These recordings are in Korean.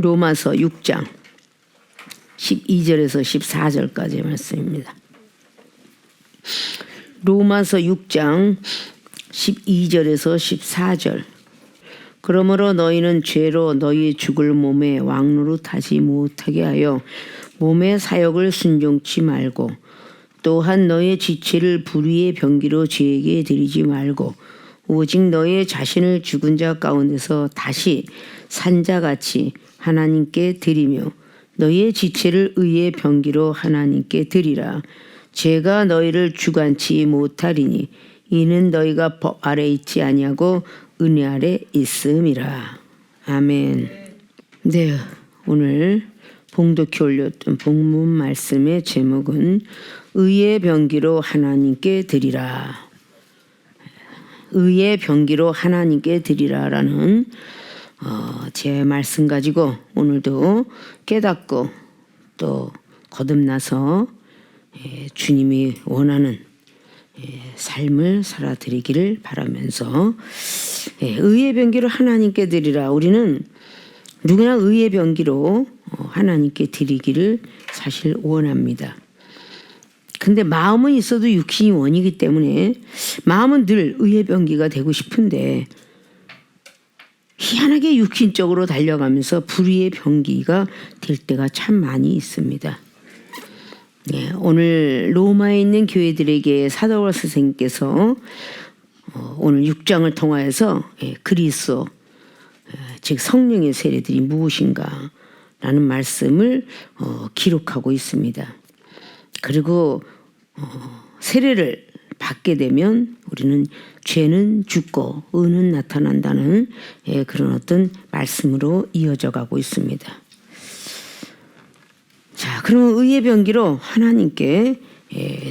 로마서 6장 12절에서 14절까지의 말씀입니다. 로마서 6장 12절에서 14절. 그러므로 너희는 죄로 너희 죽을 몸에 왕노릇하지 못하게 하여 몸의 사욕을 순종치 말고 또한 너의 지체를 불의의 병기로 죄에게 드리지 말고 오직 너의 자신을 죽은 자 가운데서 다시 산 자같이 하나님께 드리며 너의 지체를 의의 병기로 하나님께 드리라. 죄가 너희를 주관치 못하리니 이는 너희가 법 아래 있지 아니하고 은혜 아래 있음이라. 아멘. 네, 오늘 봉독해 올렸던 본문 말씀의 제목은 의의 병기로 하나님께 드리라. 의의 병기로 하나님께 드리라라는 제 말씀 가지고 오늘도 깨닫고 또 거듭나서 주님이 원하는 삶을 살아드리기를 바라면서 의의 병기로 하나님께 드리라. 우리는 누구나 의의 병기로 하나님께 드리기를 사실 원합니다. 근데 마음은 있어도 육신이 원이기 때문에 마음은 늘 의의 병기가 되고 싶은데 희한하게 육신적으로 달려가면서 불의의 병기가 될 때가 참 많이 있습니다. 네, 오늘 로마에 있는 교회들에게 사도 바울 선생님께서 오늘 6장을 통하여서 그리스도 즉 성령의 세례들이 무엇인가 라는 말씀을 기록하고 있습니다. 그리고 세례를 받게 되면 우리는 죄는 죽고 의는 나타난다는 그런 어떤 말씀으로 이어져 가고 있습니다. 자, 그러면 의의 병기로 하나님께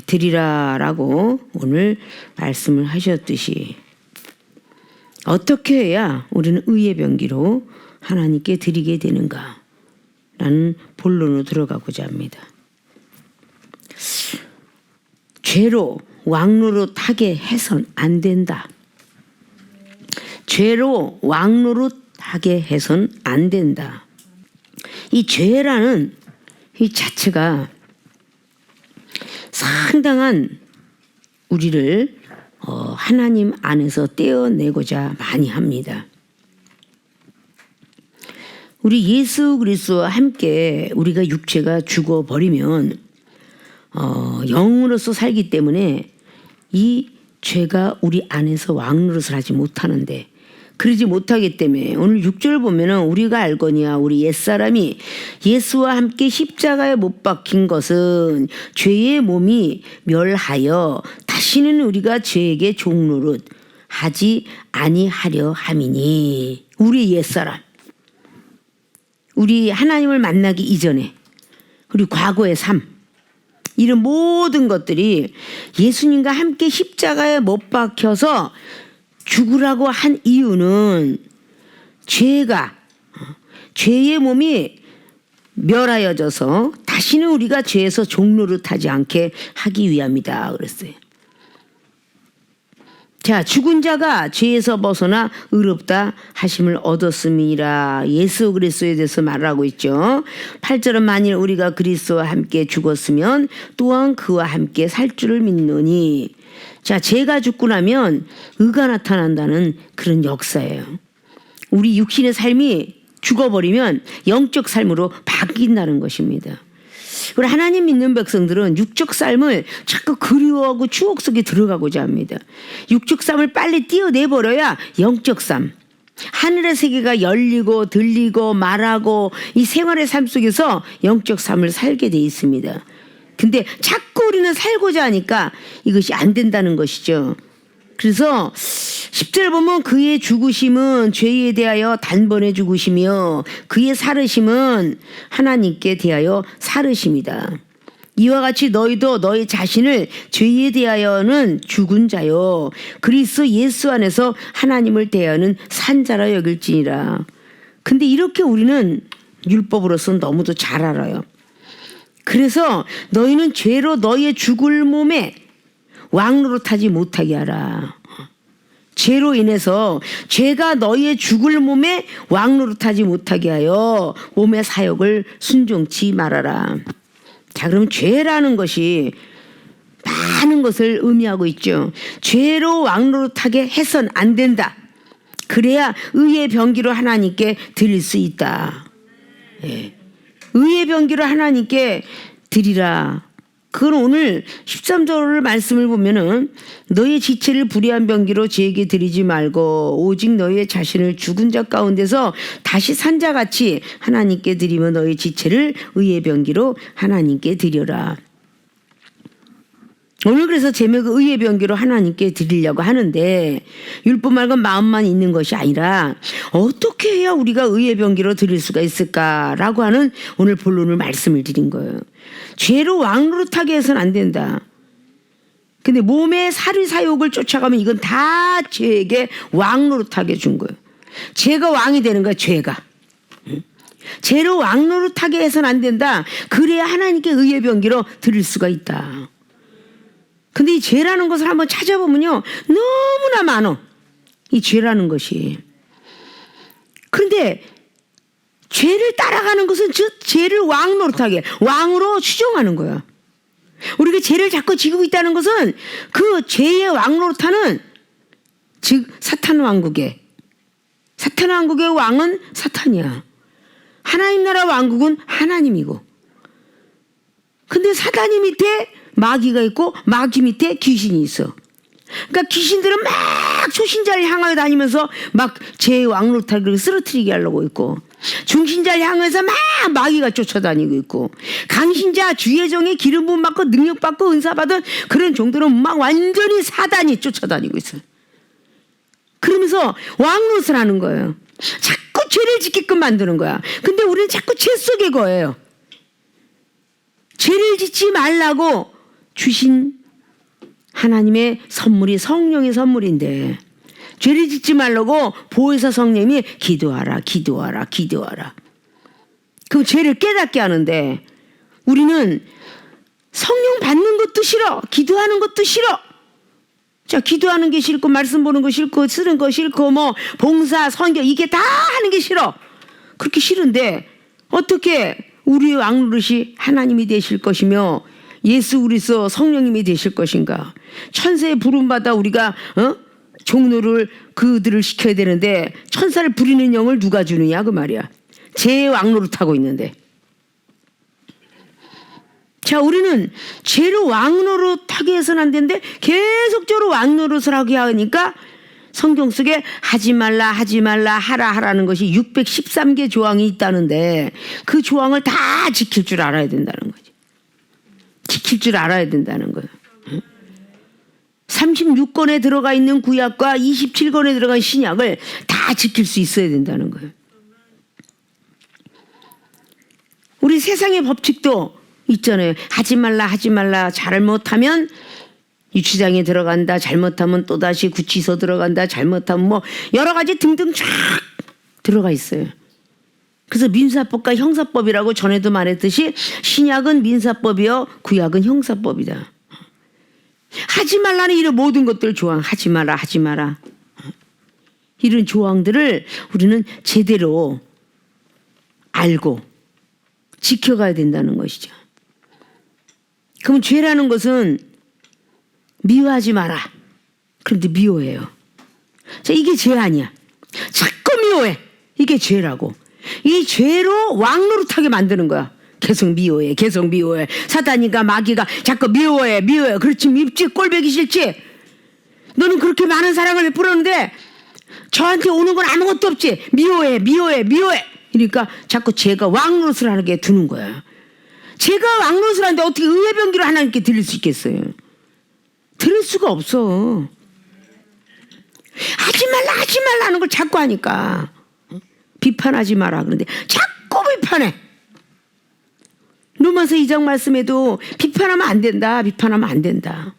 드리라라고 오늘 말씀을 하셨듯이 어떻게 해야 우리는 의의 병기로 하나님께 드리게 되는가 라는 본론으로 들어가고자 합니다. 죄로 왕노릇하게 해선 안 된다. 죄로 왕노릇하게 해선 안 된다. 이 죄라는 이 자체가 상당한 우리를 하나님 안에서 떼어내고자 많이 합니다. 우리 예수 그리스도와 함께 우리가 육체가 죽어버리면 영으로서 살기 때문에 이 죄가 우리 안에서 왕노릇을 하지 못하는데 그러지 못하기 때문에 오늘 6절 보면은 우리가 알거니와 우리 옛사람이 예수와 함께 십자가에 못 박힌 것은 죄의 몸이 멸하여 다시는 우리가 죄에게 종노릇 하지 아니하려 함이니. 우리 옛사람, 우리 하나님을 만나기 이전에 우리 과거의 삶, 이런 모든 것들이 예수님과 함께 십자가에 못 박혀서 죽으라고 한 이유는 죄의 몸이 멸하여져서 다시는 우리가 죄에서 종노릇하지 않게 하기 위함이다 그랬어요. 자, 죽은 자가 죄에서 벗어나 의롭다 하심을 얻었음이라. 예수 그리스도에 대해서 말하고 있죠. 8절은 만일 우리가 그리스도와 함께 죽었으면 또한 그와 함께 살 줄을 믿노니. 자, 죄가 죽고 나면 의가 나타난다는 그런 역사예요. 우리 육신의 삶이 죽어버리면 영적 삶으로 바뀐다는 것입니다. 우리 하나님 믿는 백성들은 육적 삶을 자꾸 그리워하고 추억 속에 들어가고자 합니다. 육적 삶을 빨리 띄어내버려야 영적 삶, 하늘의 세계가 열리고 들리고 말하고 이 생활의 삶 속에서 영적 삶을 살게 돼 있습니다. 근데 자꾸 우리는 살고자 하니까 이것이 안 된다는 것이죠. 그래서 10절 보면 그의 죽으심은 죄에 대하여 단번에 죽으시며 그의 살으심은 하나님께 대하여 살으심이다. 이와 같이 너희도 너희 자신을 죄에 대하여는 죽은 자요 그리스도 예수 안에서 하나님을 대하여는 산 자라 여길지니라. 근데 이렇게 우리는 율법으로서 너무도 잘 알아요. 그래서 너희는 죄로 너희의 죽을 몸에 왕노릇하지 못하게 하라. 죄로 인해서 죄가 너희의 죽을 몸에 왕노릇하지 못하게 하여 몸의 사욕을 순종치 말아라. 자, 그럼 죄라는 것이 많은 것을 의미하고 있죠. 죄로 왕노릇하게 해선 안 된다. 그래야 의의 병기로 하나님께 드릴 수 있다. 예. 의의 병기로 하나님께 드리라. 그건 오늘 13절 말씀을 보면은 너희의 지체를 불의한 병기로 죄에게 드리지 말고 오직 너희의 자신을 죽은 자 가운데서 다시 산 자같이 하나님께 드리며 너희의 지체를 의의 병기로 하나님께 드려라. 오늘 그래서 제목이 의의 병기로 하나님께 드리려고 하는데 율법 말고 마음만 있는 것이 아니라 어떻게 해야 우리가 의의 병기로 드릴 수가 있을까라고 하는 오늘 본론을 말씀을 드린 거예요. 죄로 왕노릇하게 해서는 안 된다. 근데 몸의 사리 사욕을 쫓아가면 이건 다 죄에게 왕노릇하게 준 거예요. 죄가 왕이 되는 거야, 죄가. 죄로 왕노릇하게 해서는 안 된다. 그래야 하나님께 의의 병기로 드릴 수가 있다. 근데 이 죄라는 것을 한번 찾아보면요, 너무나 많어. 이 죄라는 것이. 그런데 죄를 따라가는 것은 즉 죄를 왕노릇하게, 왕으로 추종하는 거야. 우리가 죄를 자꾸 지고 있다는 것은 그 죄의 왕노릇하는, 즉 사탄 왕국의 왕은 사탄이야. 하나님 나라 왕국은 하나님이고. 근데 사단이 밑에 마귀가 있고 마귀 밑에 귀신이 있어. 그러니까 귀신들은 막 초신자를 향하여 다니면서 막 죄의 왕노릇하게 쓰러뜨리게 하려고 있고, 중신자를 향해서 막 마귀가 쫓아다니고 있고, 강신자 주의 종의 기름 부음 받고 능력 받고 은사 받은 그런 종들은 막 완전히 사단이 쫓아다니고 있어요. 그러면서 왕노릇을 하는 거예요. 자꾸 죄를 짓게끔 만드는 거야. 근데 우리는 자꾸 죄 속에 거예요. 죄를 짓지 말라고 주신 하나님의 선물이 성령의 선물인데 죄를 짓지 말라고 보혜사 성령이 기도하라. 그럼 죄를 깨닫게 하는데 우리는 성령 받는 것도 싫어. 기도하는 것도 싫어. 자, 기도하는 게 싫고 말씀 보는 거 싫고 쓰는 거 싫고 뭐 봉사 선교 이게 다 하는 게 싫어. 그렇게 싫은데 어떻게 우리의 왕노릇이 하나님이 되실 것이며 예수 그리스도 성령님이 되실 것인가? 천사의 부름받아 우리가 종로를 그들을 시켜야 되는데 천사를 부리는 영을 누가 주느냐 그 말이야. 죄의 왕노릇하고 있는데. 자, 우리는 죄로 왕노릇하게 해서는 안 되는데 계속적으로 왕노릇을 하게 하니까 성경 속에 하지 말라 하라는 것이 613개 조항이 있다는데 그 조항을 다 지킬 줄 알아야 된다는 거지. 지킬 줄 알아야 된다는 거예요. 36권에 들어가 있는 구약과 27권에 들어간 신약을 다 지킬 수 있어야 된다는 거예요. 우리 세상의 법칙도 있잖아요. 하지 말라 잘못하면 유치장에 들어간다, 잘못하면 또다시 구치소 들어간다, 잘못하면 뭐 여러 가지 등등 쫙 들어가 있어요. 그래서 민사법과 형사법이라고 전에도 말했듯이 신약은 민사법이요 구약은 형사법이다. 하지 말라는 이런 모든 것들 조항, 하지 마라 이런 조항들을 우리는 제대로 알고 지켜가야 된다는 것이죠. 그럼 죄라는 것은 미워하지 마라. 그런데 미워해요. 자, 이게 죄 아니야. 자꾸 미워해. 이게 죄라고. 이 죄로 왕노릇하게 만드는 거야. 계속 미워해. 사단이가 마귀가 자꾸 미워해. 그렇지, 밉지, 꼴보기 싫지. 너는 그렇게 많은 사랑을 베풀었는데 저한테 오는 건 아무것도 없지. 미워해. 그러니까 자꾸 죄가 왕노릇을 하게 두는 거야. 죄가 왕노릇을 하는데 어떻게 의의 병기로 하나님께 드릴 수 있겠어요? 드릴 수가 없어. 하지 말라 하는 걸 자꾸 하니까. 비판하지 마라. 그런데 자꾸 비판해. 로마서 2장 말씀에도 비판하면 안 된다.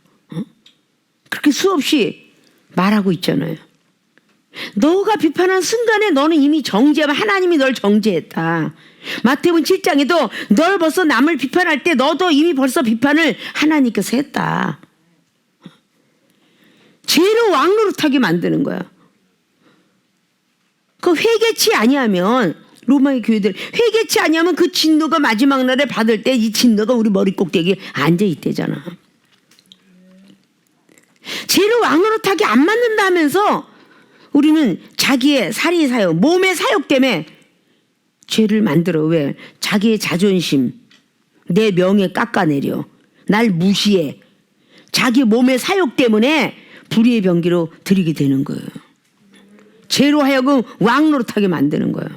그렇게 수없이 말하고 있잖아요. 너가 비판한 순간에 너는 이미 정죄하면 하나님이 널 정죄했다. 마태복음 7장에도 널 벌써 남을 비판할 때 너도 이미 벌써 비판을 하나님께서 했다. 죄로 왕노릇하게 만드는 거야. 그 회개치 아니하면 로마의 교회들 회개치 아니하면 그 진노가 마지막 날에 받을 때 이 진노가 우리 머리 꼭대기에 앉아 있대잖아. 죄로 왕노릇하게 안 만든다 하면서 우리는 자기의 살이 사욕, 몸의 사욕 때문에 죄를 만들어. 왜? 자기의 자존심, 내 명예 깎아내려, 날 무시해. 자기 몸의 사욕 때문에 불의의 병기로 들이게 되는 거예요. 죄로 하여금 왕노릇하게 만드는 거예요.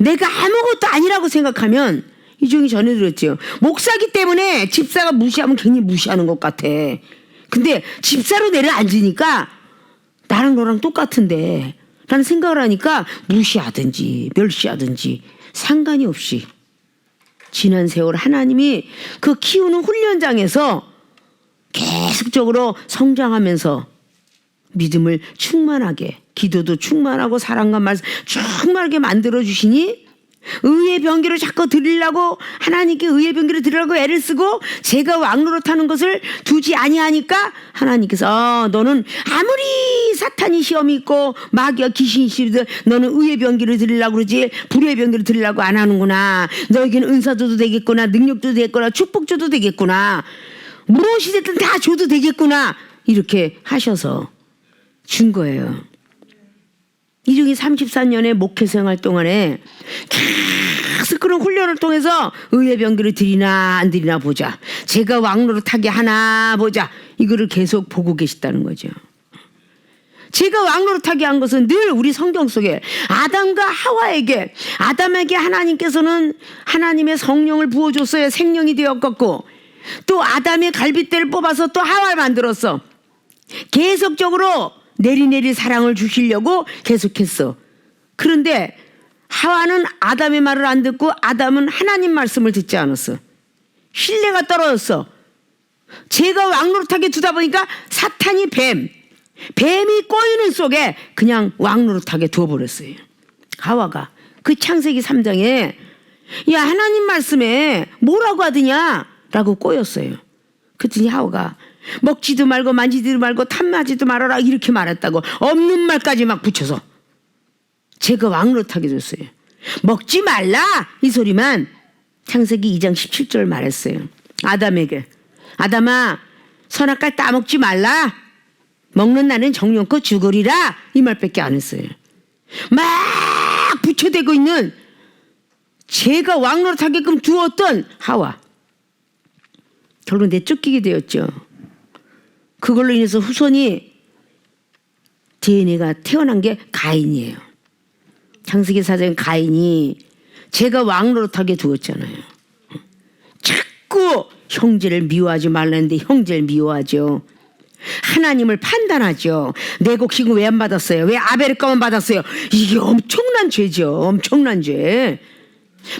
내가 아무것도 아니라고 생각하면, 이종이 전에 들었죠. 목사기 때문에 집사가 무시하면 괜히 무시하는 것 같아. 근데 집사로 내려앉으니까 나랑 너랑 똑같은데 라는 생각을 하니까 무시하든지 멸시하든지 상관이 없이 지난 세월 하나님이 그 키우는 훈련장에서 계속적으로 성장하면서 믿음을 충만하게, 기도도 충만하고 사랑과 말씀 충만하게 만들어주시니 의의 병기를 자꾸 드리려고, 하나님께 의의 병기를 드리려고 애를 쓰고 제가 왕노릇하는 것을 두지 아니하니까 하나님께서 너는 아무리 사탄이 시험이 있고 마귀와 귀신이 시리도 너는 의의 병기를 드리려고 그러지 불의의 병기를 드리려고 안 하는구나. 너에게는 은사도 되겠구나, 능력도 되겠구나, 축복줘도 되겠구나, 무엇이 됐든 다 줘도 되겠구나, 이렇게 하셔서 준 거예요. 이종이 34년의 목회 생활 동안에 계속 그런 훈련을 통해서 의의 병기를 드리나 안 드리나 보자, 제가 왕노릇하게 하나 보자, 이거를 계속 보고 계시다는 거죠. 제가 왕노릇하게 한 것은 늘 우리 성경 속에 아담과 하와에게, 아담에게 하나님께서는 하나님의 성령을 부어줬어요. 생명이 되었고, 또 아담의 갈빗대를 뽑아서 또 하와를 만들었어. 계속적으로 내리내리 사랑을 주시려고 계속했어. 그런데 하와는 아담의 말을 안 듣고 아담은 하나님 말씀을 듣지 않았어. 신뢰가 떨어졌어. 제가 왕노릇하게 두다 보니까 사탄이 뱀이 꼬이는 속에 그냥 왕노릇하게 두어버렸어요. 하와가 그 창세기 3장에 야 하나님 말씀에 뭐라고 하더냐 라고 꼬였어요. 그랬더니 하와가 먹지도 말고 만지지도 말고 탐하지도 말아라 이렇게 말했다고 없는 말까지 막 붙여서 제가 왕노릇하게 줬어요. 먹지 말라 이 소리만 창세기 2장 17절 말했어요. 아담에게 아담아 선악과를 따먹지 말라, 먹는 날은 정령껏 죽으리라, 이 말밖에 안 했어요. 막 붙여대고 있는 제가 왕노릇하게끔 두었던 하와 결국 내쫓기게 되었죠. 그걸로 인해서 후손이 DNA가 태어난 게 가인이에요. 창세기 4장 가인이 제가 왕노릇하게 두었잖아요. 자꾸 형제를 미워하지 말라는데 형제를 미워하죠. 하나님을 판단하죠. 내 곡식은 왜 안 받았어요? 왜 아벨의 것만 받았어요? 이게 엄청난 죄죠. 엄청난 죄.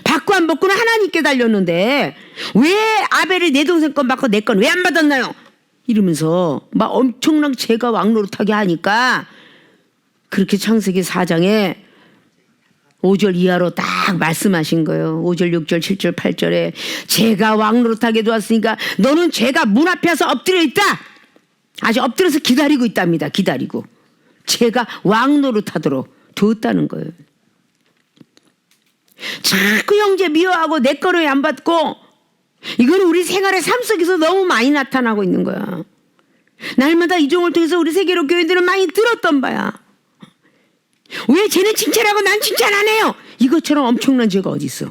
받고 안 받고는 하나님께 달렸는데 왜 아벨이 내 동생 건 받고 내 건 왜 안 받았나요? 이러면서 막 엄청난 죄가 왕노릇하게 하니까 그렇게 창세기 4장에 5절 이하로 딱 말씀하신 거예요. 5절, 6절, 7절, 8절에 죄가 왕노릇하게 두었으니까 너는 죄가 문 앞에 와서 엎드려 있다. 아직 엎드려서 기다리고 있답니다. 기다리고. 죄가 왕노릇하도록 두었다는 거예요. 자꾸 형제 미워하고 내 거를 왜 안 받고, 이건 우리 생활의 삶 속에서 너무 많이 나타나고 있는 거야. 날마다 이종을 통해서 우리 세계로 교인들은 많이 들었던 바야. 왜 쟤는 칭찬하고 난 칭찬 안 해요? 이것처럼 엄청난 죄가 어디 있어?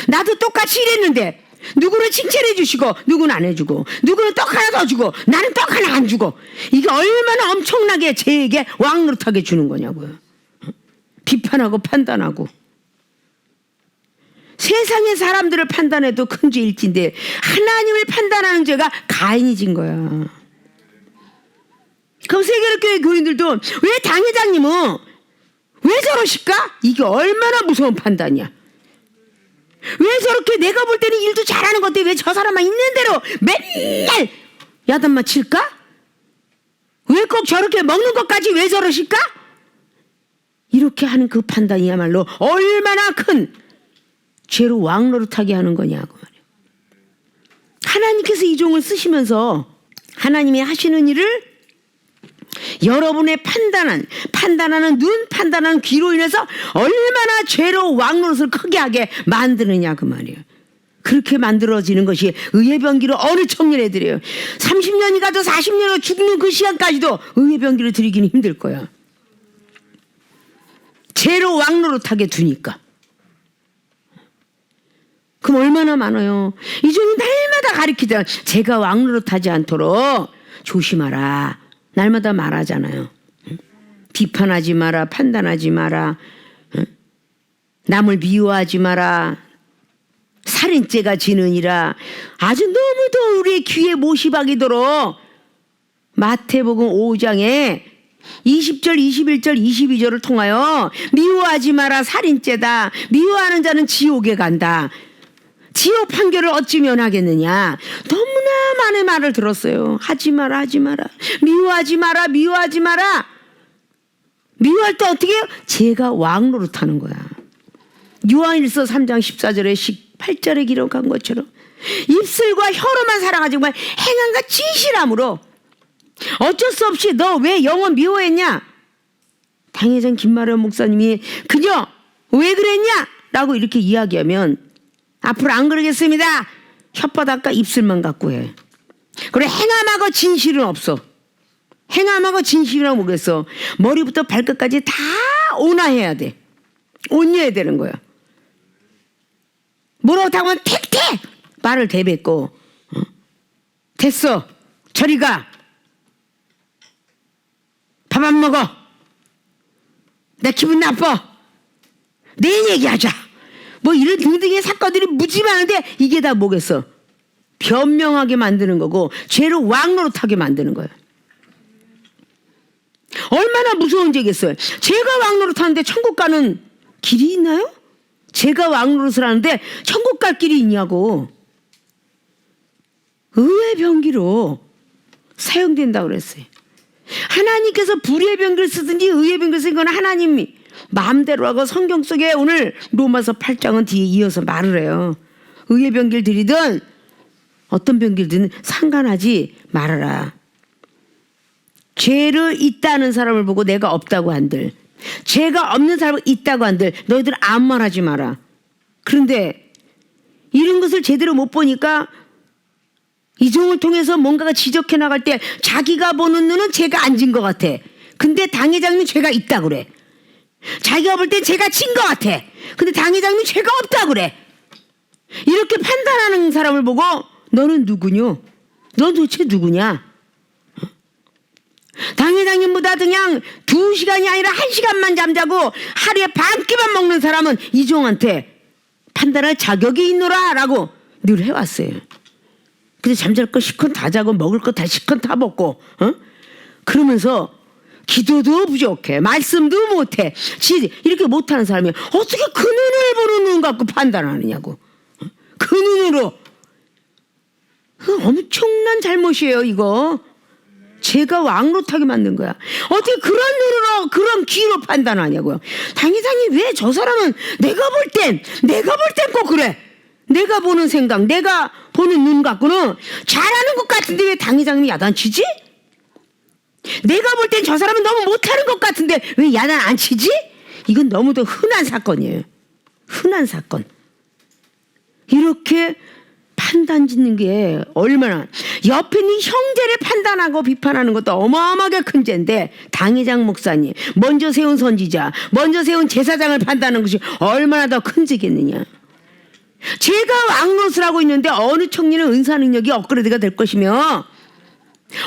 나도 똑같이 일했는데 누구는 칭찬해 주시고 누구는 안 해주고, 누구는 떡 하나 더 주고 나는 떡 하나 안 주고, 이게 얼마나 엄청나게 쟤에게 왕노릇하게 주는 거냐고요. 비판하고 판단하고. 세상의 사람들을 판단해도 큰 죄일진데 하나님을 판단하는 죄가 가인이 진 거야. 그럼 세계로교회 교인들도 왜 당회장님은 왜 저러실까? 이게 얼마나 무서운 판단이야. 왜 저렇게 내가 볼 때는 일도 잘하는 건데 왜 저 사람만 있는 대로 맨날 야단만 칠까? 왜 꼭 저렇게 먹는 것까지 왜 저러실까? 이렇게 하는 그 판단이야말로 얼마나 큰 죄로 왕노릇하게 하는 거냐고 말이에요. 하나님께서 이 종을 쓰시면서 하나님이 하시는 일을 여러분의 판단하는 눈, 판단하는 귀로 인해서 얼마나 죄로 왕노릇을 크게 하게 만드느냐 그 말이에요. 그렇게 만들어지는 것이 의의 병기로 어느 청년에 드려요. 30년이 가도 40년이 죽는 그 시간까지도 의의 병기를 드리기는 힘들 거야. 죄로 왕노릇하게 두니까. 그럼 얼마나 많아요. 이종이 날마다 가르치잖아. 제가 왕노릇하지 않도록 조심하라. 날마다 말하잖아요. 비판하지 마라. 판단하지 마라. 남을 미워하지 마라. 살인죄가 지느니라. 아주 너무도 우리의 귀에 못이 박이도록 마태복음 5장에 20절, 21절, 22절을 통하여 미워하지 마라. 살인죄다. 미워하는 자는 지옥에 간다. 지옥 판결을 어찌면 하겠느냐. 너무나 많은 말을 들었어요. 하지 마라, 하지 마라. 미워하지 마라, 미워하지 마라. 미워할 때 어떻게 해요? 제가 왕노릇하는 거야. 요한일서 3장 14절에 18절에 기록한 것처럼 입술과 혀로만 사랑하지만 행함과 진실함으로 어쩔 수 없이 너 왜 영혼 미워했냐? 당회장 김마련 목사님이 그녀 왜 그랬냐? 라고 이렇게 이야기하면 앞으로 안 그러겠습니다. 혓바닥과 입술만 갖고 해. 그래 행함하고 진실은 없어. 행함하고 진실이라고 뭐겠어. 머리부터 발끝까지 다 온화해야 돼. 온유해야 되는 거야. 뭐라고 하면 택택 말을 대뱉고 됐어 저리 가. 밥 안 먹어. 나 기분 나빠. 내일 얘기하자. 뭐 이런 등등의 사건들이 무지 많은데 이게 다 뭐겠어. 변명하게 만드는 거고 죄를 왕노릇하게 만드는 거예요. 얼마나 무서운 죄겠어요. 제가 왕노릇하는데 천국 가는 길이 있나요? 제가 왕노릇을 하는데 천국 갈 길이 있냐고. 의의 병기로 사용된다고 그랬어요. 하나님께서 불의의 병기를 쓰든지 의의 병기를 쓰는 건 하나님이 마음대로 하고 성경 속에 오늘 로마서 8장은 뒤에 이어서 말을 해요. 의의 병기를 드리든 어떤 병기를 드든 상관하지 말아라. 죄를 있다는 사람을 보고 내가 없다고 한들, 죄가 없는 사람이 있다고 한들 너희들 아무 말하지 마라. 그런데 이런 것을 제대로 못 보니까 이종을 통해서 뭔가가 지적해 나갈 때 자기가 보는 눈은 죄가 안 진 것 같아. 근데 당회장님은 죄가 있다 그래. 자기가 볼 땐 죄가 진 것 같아. 근데 당회장님은 죄가 없다 그래. 이렇게 판단하는 사람을 보고 너는 누구뇨? 넌 도대체 누구냐? 당회장님보다 그냥 2시간이 아니라 1시간만 잠자고 하루에 반 끼만 먹는 사람은 이종한테 판단할 자격이 있노라 라고 늘 해왔어요. 근데 잠잘 거 실컷 다 자고 먹을 거 다 실컷 다 먹고 그러면서 기도도 부족해. 말씀도 못해. 이렇게 못하는 사람이 어떻게 그 눈을 보는 눈 갖고 판단하느냐고. 그 눈으로. 엄청난 잘못이에요 이거. 제가 왕노릇하게 만든 거야. 어떻게 그런 눈으로 그런 귀로 판단하냐고요. 당회장님 왜 저 사람은 내가 볼 땐 꼭 그래. 내가 보는 생각, 내가 보는 눈 갖고는 잘하는 것 같은데 왜 당회장님이 야단치지? 내가 볼 땐 저 사람은 너무 못하는 것 같은데 왜 야단 안 치지? 이건 너무도 흔한 사건이에요. 흔한 사건. 이렇게 판단 짓는 게 얼마나, 옆에 있는 형제를 판단하고 비판하는 것도 어마어마하게 큰 죄인데 당회장 목사님, 먼저 세운 선지자, 먼저 세운 제사장을 판단하는 것이 얼마나 더 큰 죄겠느냐. 제가 왕노릇을 하고 있는데 어느 청년은 은사 능력이 업그레이드가 될 것이며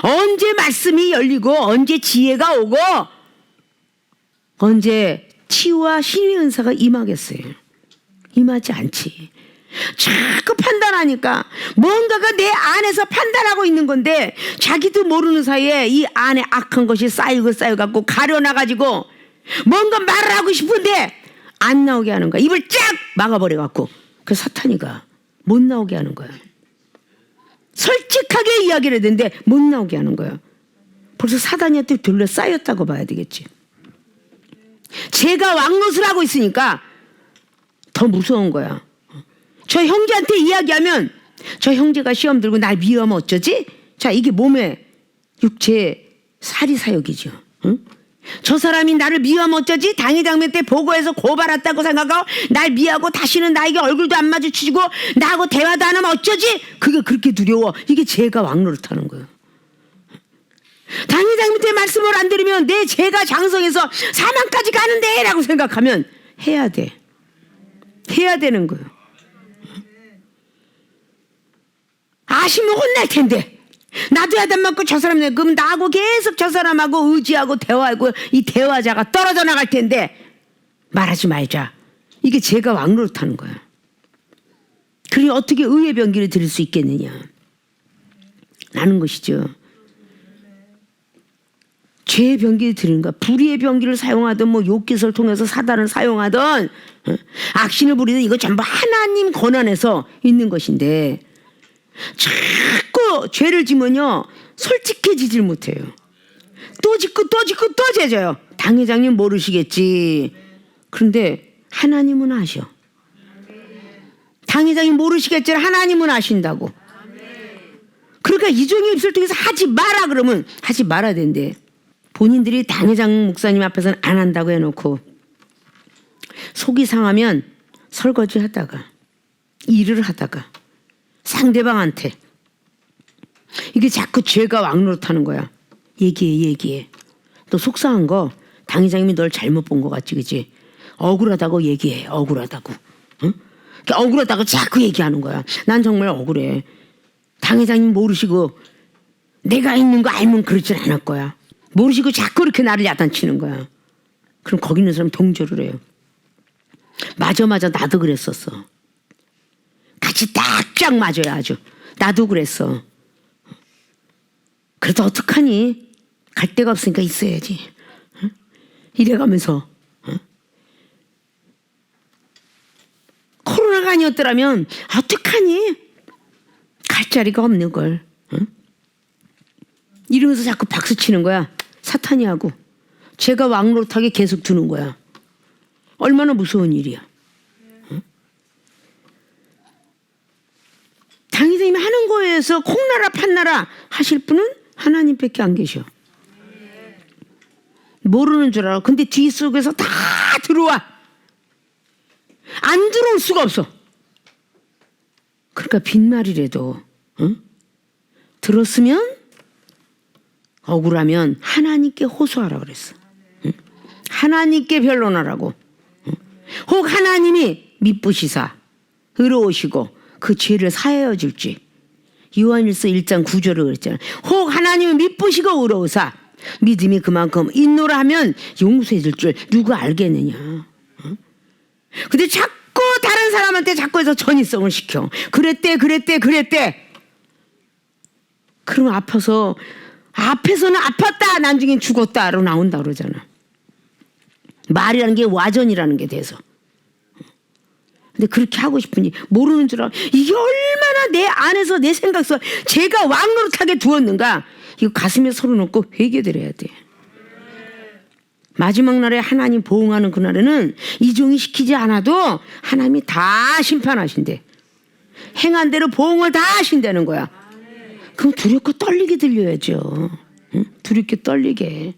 언제 말씀이 열리고 언제 지혜가 오고 언제 치유와 신의 은사가 임하겠어요. 임하지 않지. 자꾸 판단하니까 뭔가가 내 안에서 판단하고 있는 건데 자기도 모르는 사이에 이 안에 악한 것이 쌓여갖고 가려놔가지고 뭔가 말을 하고 싶은데 안 나오게 하는 거야. 입을 쫙 막아버려갖고 그 사탄이가 못 나오게 하는 거야. 솔직하게 이야기를 했는데 못 나오게 하는 거야. 벌써 사단이한테 둘러싸였다고 봐야 되겠지. 제가 왕노릇을 하고 있으니까 더 무서운 거야. 저 형제한테 이야기하면 저 형제가 시험 들고 날 미워하면 어쩌지? 자, 이게 몸의 육체의 살이 사역이죠. 응? 저 사람이 나를 미워하면 어쩌지? 당회장면 때 보고해서 고발했다고 생각하고 날 미워하고 다시는 나에게 얼굴도 안 마주치고 나하고 대화도 안 하면 어쩌지? 그게 그렇게 두려워. 이게 죄가 왕노릇하는 거예요. 당회장님 때 말씀을 안 들으면 내 죄가 장성해서 사망까지 가는데 라고 생각하면 해야 돼. 해야 되는 거예요. 아시면 혼날 텐데 놔둬야 될 만큼 저 사람 그럼 나하고 계속 저 사람하고 의지하고 대화하고 이 대화자가 떨어져 나갈 텐데 말하지 말자. 이게 죄가 왕노릇하는 거야. 그러니 어떻게 의의 병기를 드릴 수 있겠느냐 라는 것이죠. 죄의 병기를 드리는 거야. 불의의 병기를 사용하든 뭐 욕기를 통해서 사단을 사용하든 악신을 부리든 이거 전부 하나님 권한에서 있는 것인데 자꾸 죄를 지면요 솔직해지질 못해요. 또 짓고 또 짓고 또 죄져요. 당회장님 모르시겠지. 그런데 하나님은 아셔. 당회장님 모르시겠지. 하나님은 아신다고. 그러니까 이종의 입술 통해서 하지 마라 그러면 하지 말아야 된대. 본인들이 당회장 목사님 앞에서는 안 한다고 해놓고 속이 상하면 설거지 하다가 일을 하다가 상대방한테 이게 자꾸 죄가 왕노릇하는 거야. 얘기해. 너 속상한 거 당회장님이 널 잘못 본 거 같지, 그치? 억울하다고 얘기해. 억울하다고. 응? 억울하다고 자꾸 얘기하는 거야. 난 정말 억울해. 당회장님 모르시고 내가 있는 거 알면 그러진 않을 거야. 모르시고 자꾸 이렇게 나를 야단치는 거야. 그럼 거기 있는 사람 동조를 해요. 맞아 나도 그랬었어. 같이 딱짝 맞아요. 아주 나도 그랬어. 그래도 어떡하니? 갈 데가 없으니까 있어야지. 응? 이래가면서 코로나가 아니었더라면 어떡하니? 갈 자리가 없는 걸. 응? 이러면서 자꾸 박수 치는 거야. 사탄이 하고 제가 왕노릇하게 계속 두는 거야. 얼마나 무서운 일이야. 응? 당회장님이 하는 거에서 콩나라 판나라 하실 분은 하나님밖에 안 계셔. 모르는 줄 알아. 근데 뒷속에서 다 들어와. 안 들어올 수가 없어. 그러니까 빈말이라도 응? 들었으면 억울하면 하나님께 호소하라 그랬어. 응? 하나님께 변론하라고. 응? 혹 하나님이 미쁘시사 의로우시고 그 죄를 사하여 줄지. 요한일서 1장 9절을 그랬잖아. 혹 하나님이 미쁘시고 의로우사 믿음이 그만큼 있노라 하면 용서해 줄 줄 누가 알겠느냐. 응? 근데 자꾸 다른 사람한테 자꾸 해서 전이성을 시켜. 그랬대. 그럼 앞에서는 아팠다 나중엔 죽었다로 나온다 그러잖아. 말이라는 게 와전이라는 게 돼서. 근데 그렇게 하고 싶으니 모르는 줄 알아. 이게 얼마나 내 안에서 내 생각서 제가 왕노릇하게 두었는가. 이거 가슴에 손을 얹고 회개드려야 돼. 마지막 날에 하나님 보응하는 그날에는 이종이 시키지 않아도 하나님이 다 심판하신대. 행한 대로 보응을 다 하신다는 거야. 그럼 두렵고 떨리게 들려야죠. 응? 두렵게 떨리게.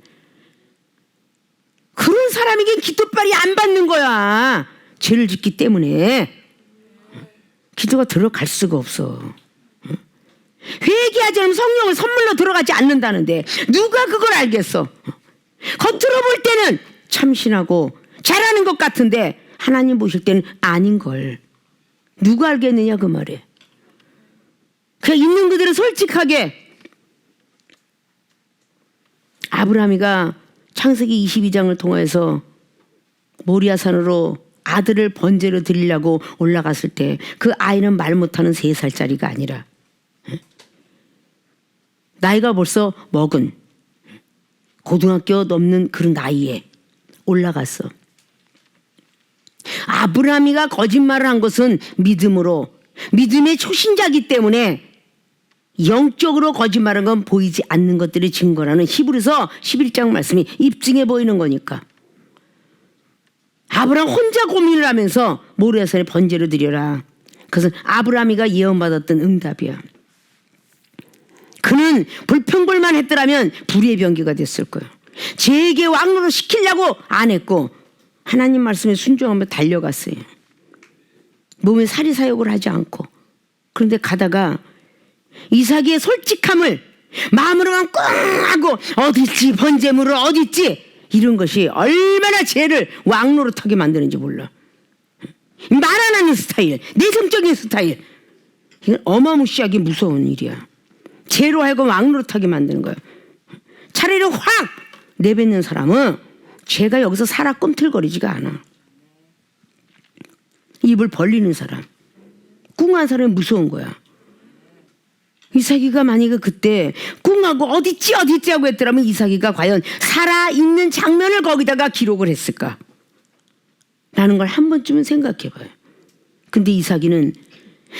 그런 사람에겐 기도빨이 안 받는 거야. 죄를 짓기 때문에. 기도가 들어갈 수가 없어. 회개하지 않으면 성령을 선물로 들어가지 않는다는데 누가 그걸 알겠어. 겉으로 볼 때는 참신하고 잘하는 것 같은데 하나님 보실 때는 아닌걸. 누가 알겠느냐 그 말이야. 그냥 있는 그대로 솔직하게. 아브라함이가 창세기 22장을 통해서 모리아산으로 아들을 번제로 드리려고 올라갔을 때 그 아이는 말 못하는 3살짜리가 아니라 나이가 벌써 먹은 고등학교 넘는 그런 나이에 올라갔어. 아브라함이가 거짓말을 한 것은 믿음으로, 믿음의 초신자이기 때문에 영적으로 거짓말한 건 보이지 않는 것들이 증거라는 히브리서 11장 말씀이 입증해 보이는 거니까. 아브라함 혼자 고민을 하면서 모리아산에 번제를 드려라. 그것은 아브라함이가 예언받았던 응답이야. 그 그는 불평불만 했더라면 불의의 병기가 됐을 거예요. 제게 왕노릇 시키려고 안 했고 하나님 말씀에 순종하며 달려갔어요. 몸에 사리사욕을 하지 않고. 그런데 가다가 이삭의 솔직함을 마음으로만 꽁 하고 어딨지 번제물은 어딨지 이런 것이 얼마나 죄를 왕노릇하게 만드는지 몰라. 말 안 하는 스타일, 내성적인 스타일, 이건 어마무시하게 무서운 일이야. 죄로 하여금 왕노릇하게 만드는 거야. 차라리 확 내뱉는 사람은 죄가 여기서 살아 꿈틀거리지가 않아. 입을 벌리는 사람, 꿍한 사람이 무서운 거야. 이삭이가 만약에 그때 꿍하고 어딨지 하고 했더라면 이삭이가 과연 살아있는 장면을 거기다가 기록을 했을까? 라는 걸 한 번쯤은 생각해 봐요. 근데 이삭이는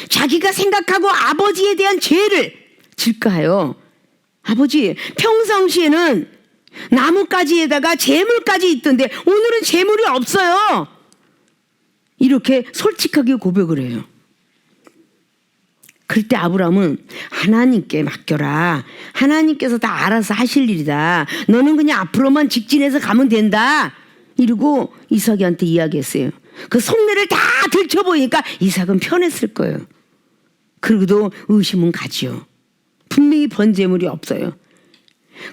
자기가 생각하고 아버지에 대한 죄를 질까하여 아버지 평상시에는 나뭇가지에다가 재물까지 있던데 오늘은 재물이 없어요. 이렇게 솔직하게 고백을 해요. 그럴 때 아브라함은 하나님께 맡겨라. 하나님께서 다 알아서 하실 일이다. 너는 그냥 앞으로만 직진해서 가면 된다. 이러고 이삭이한테 이야기했어요. 그 속내를 다 들춰보니까 이삭은 편했을 거예요. 그러고도 의심은 가지요. 분명히 번제물이 없어요.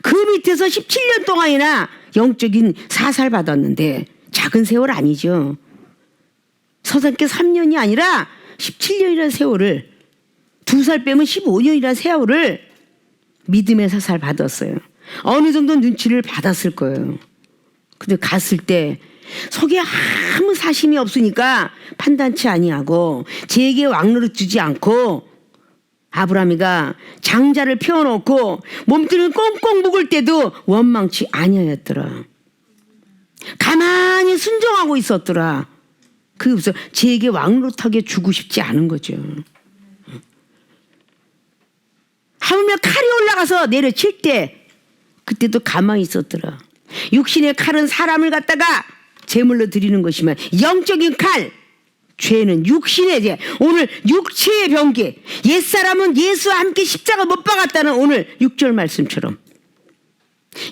그 밑에서 17년 동안이나 영적인 사살 받았는데 작은 세월 아니죠. 서산께 3년이 아니라 17년이라는 세월을 2살 빼면 15년이라는 세월을 믿음의 사살 받았어요. 어느 정도 눈치를 받았을 거예요. 근데 갔을 때 속에 아무 사심이 없으니까 판단치 아니하고 제게 왕노릇 주지 않고 아브라함이가 장자를 피워놓고 몸뚱이를 꽁꽁 묶을 때도 원망치 아니하였더라. 가만히 순종하고 있었더라. 그래서 제게 왕노릇하게 주고 싶지 않은 거죠. 하물며 칼이 올라가서 내려칠 때 그때도 가만히 있었더라. 육신의 칼은 사람을 갖다가 제물로 드리는 것이면 영적인 칼, 죄는 육신의 죄, 오늘 육체의 병기, 옛사람은 예수와 함께 십자가 못 박았다는 오늘 6절 말씀처럼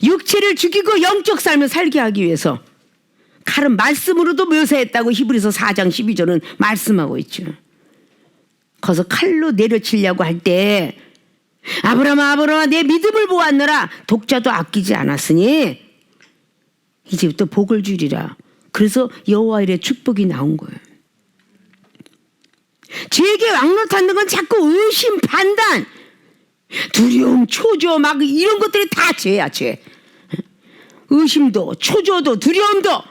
육체를 죽이고 영적 삶을 살게 하기 위해서 칼은 말씀으로도 묘사했다고 히브리서 4장 12절은 말씀하고 있죠. 거기서 칼로 내려치려고 할 때 아브라함아 내 믿음을 보았노라. 독자도 아끼지 않았으니 이제부터 복을 주리라. 그래서 여호와 이레 축복이 나온 거예요. 죄에게 왕노릇하는 건 자꾸 의심, 판단, 두려움, 초조 막 이런 것들이 다 죄야. 죄. 의심도 초조도 두려움도.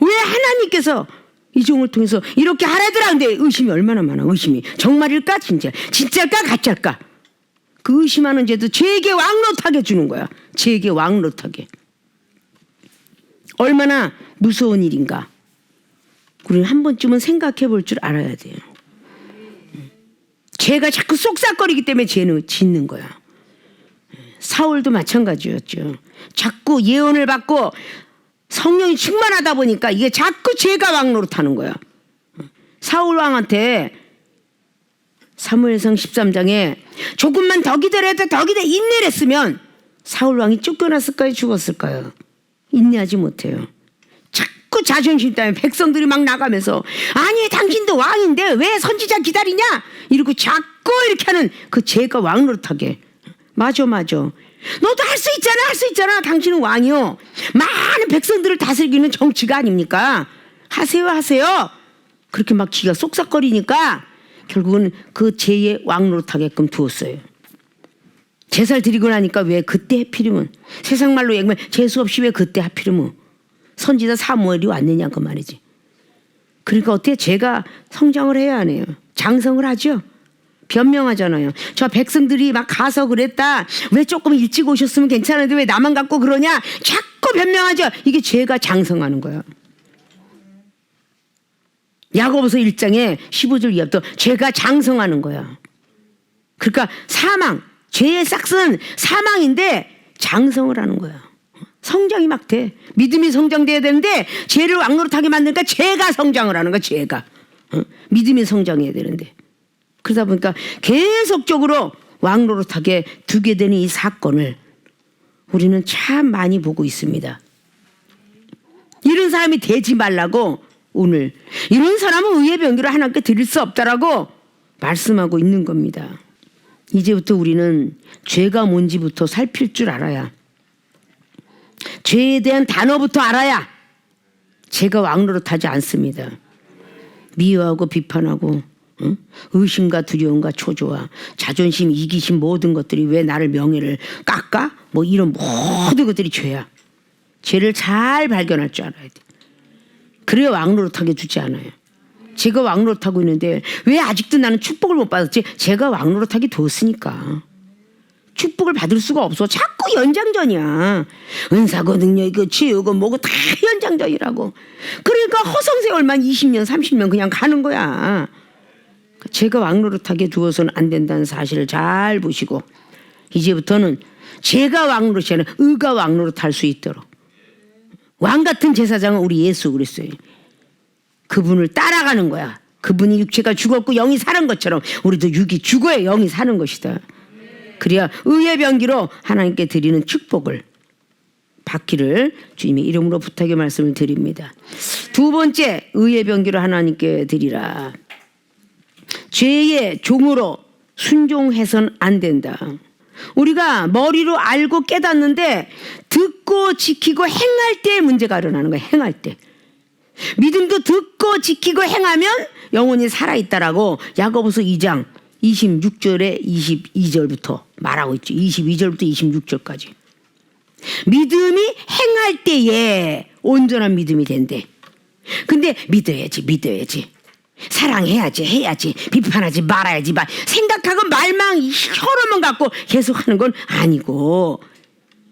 왜 하나님께서 이 종을 통해서 이렇게 하라더라. 근데 의심이 얼마나 많아. 의심이 정말일까 진짜일까 가짜일까. 그 의심하는 죄도 죄에게 왕노릇하게 주는 거야. 죄에게 왕노릇하게. 얼마나 무서운 일인가. 우리는 한 번쯤은 생각해 볼 줄 알아야 돼요. 죄가 자꾸 쏙싹거리기 때문에 죄는 짓는 거야. 사울도 마찬가지였죠. 자꾸 예언을 받고 성령이 충만하다 보니까 이게 자꾸 죄가 왕노릇하는 거야. 사울 왕한테 사무엘상 13장에 조금만 더 기다려도 더 인내를 했으면 사울 왕이 쫓겨났을까요? 죽었을까요? 인내하지 못해요. 자꾸 자존심 때문에 백성들이 막 나가면서 아니 당신도 왕인데 왜 선지자 기다리냐? 이러고 자꾸 이렇게 하는 그 죄가 왕노릇하게. 맞아. 너도 할 수 있잖아. 당신은 왕이요. 많은 백성들을 다스리기는 정치가 아닙니까? 하세요. 그렇게 막 기가 쏙싹거리니까 결국은 그 죄에 왕노릇하게끔 두었어요. 제사를 드리고 나니까 왜 그때 하필이면 세상 말로 얘기하면 재수 없이 왜 그때 하필이면 선지자 사무엘이 왔느냐 그 말이지. 그러니까 어떻게 죄가 성장을 해야 하네요. 장성을 하죠. 변명하잖아요. 저 백성들이 막 가서 그랬다. 왜 조금 일찍 오셨으면 괜찮은데 왜 나만 갖고 그러냐. 자꾸 변명하죠. 이게 죄가 장성하는 거야. 야고보서 1장에 15절 이하부터 죄가 장성하는 거야. 그러니까 사망, 죄의 싹은 사망인데 장성을 하는 거야. 성장이 막 돼. 믿음이 성장돼야 되는데 죄를 왕노릇하게 만드니까 죄가 성장을 하는 거야. 죄가. 믿음이 성장해야 되는데. 그러다 보니까 계속적으로 왕노릇하게 두게 되는 이 사건을 우리는 참 많이 보고 있습니다. 이런 사람이 되지 말라고 오늘 이런 사람은 의의 병기를 하나님께 드릴 수 없다라고 말씀하고 있는 겁니다. 이제부터 우리는 죄가 뭔지부터 살필 줄 알아야, 죄에 대한 단어부터 알아야 죄가 왕노릇하지 않습니다. 미워하고 비판하고 의심과 두려움과 초조와 자존심, 이기심 모든 것들이 왜 나를 명예를 깎아? 뭐 이런 모든 것들이 죄야. 죄를 잘 발견할 줄 알아야 돼. 그래야 왕노릇하게 두지 않아요. 제가 왕노릇하고 있는데 왜 아직도 나는 축복을 못 받았지? 제가 왕노릇하게 뒀으니까. 축복을 받을 수가 없어. 자꾸 연장전이야. 은사고 능력이고 치유고 뭐고 다 연장전이라고. 그러니까 허송세월만 20년 30년 그냥 가는 거야. 제가 왕노릇하게 두어서는 안 된다는 사실을 잘 보시고 이제부터는 제가 왕노릇이 아니라 의가 왕노릇할 수 있도록, 왕 같은 제사장은 우리 예수 그리스도예요. 그분을 따라가는 거야. 그분이 육체가 죽었고 영이 사는 것처럼 우리도 육이 죽어야 영이 사는 것이다. 그래야 의의 병기로 하나님께 드리는 축복을 받기를 주님의 이름으로 부탁의 말씀을 드립니다. 두 번째, 의의 병기로 하나님께 드리라. 죄의 종으로 순종해서는 안 된다. 우리가 머리로 알고 깨닫는데 듣고 지키고 행할 때 문제가 일어나는 거야. 행할 때. 믿음도 듣고 지키고 행하면 영혼이 살아있다라고 야고보서 2장 26절에 22절부터 말하고 있죠. 22절부터 26절까지. 믿음이 행할 때에 온전한 믿음이 된대. 근데 믿어야지. 사랑해야지, 해야지, 비판하지 말아야지, 생각하고 말만 혀로만 갖고 계속 하는 건 아니고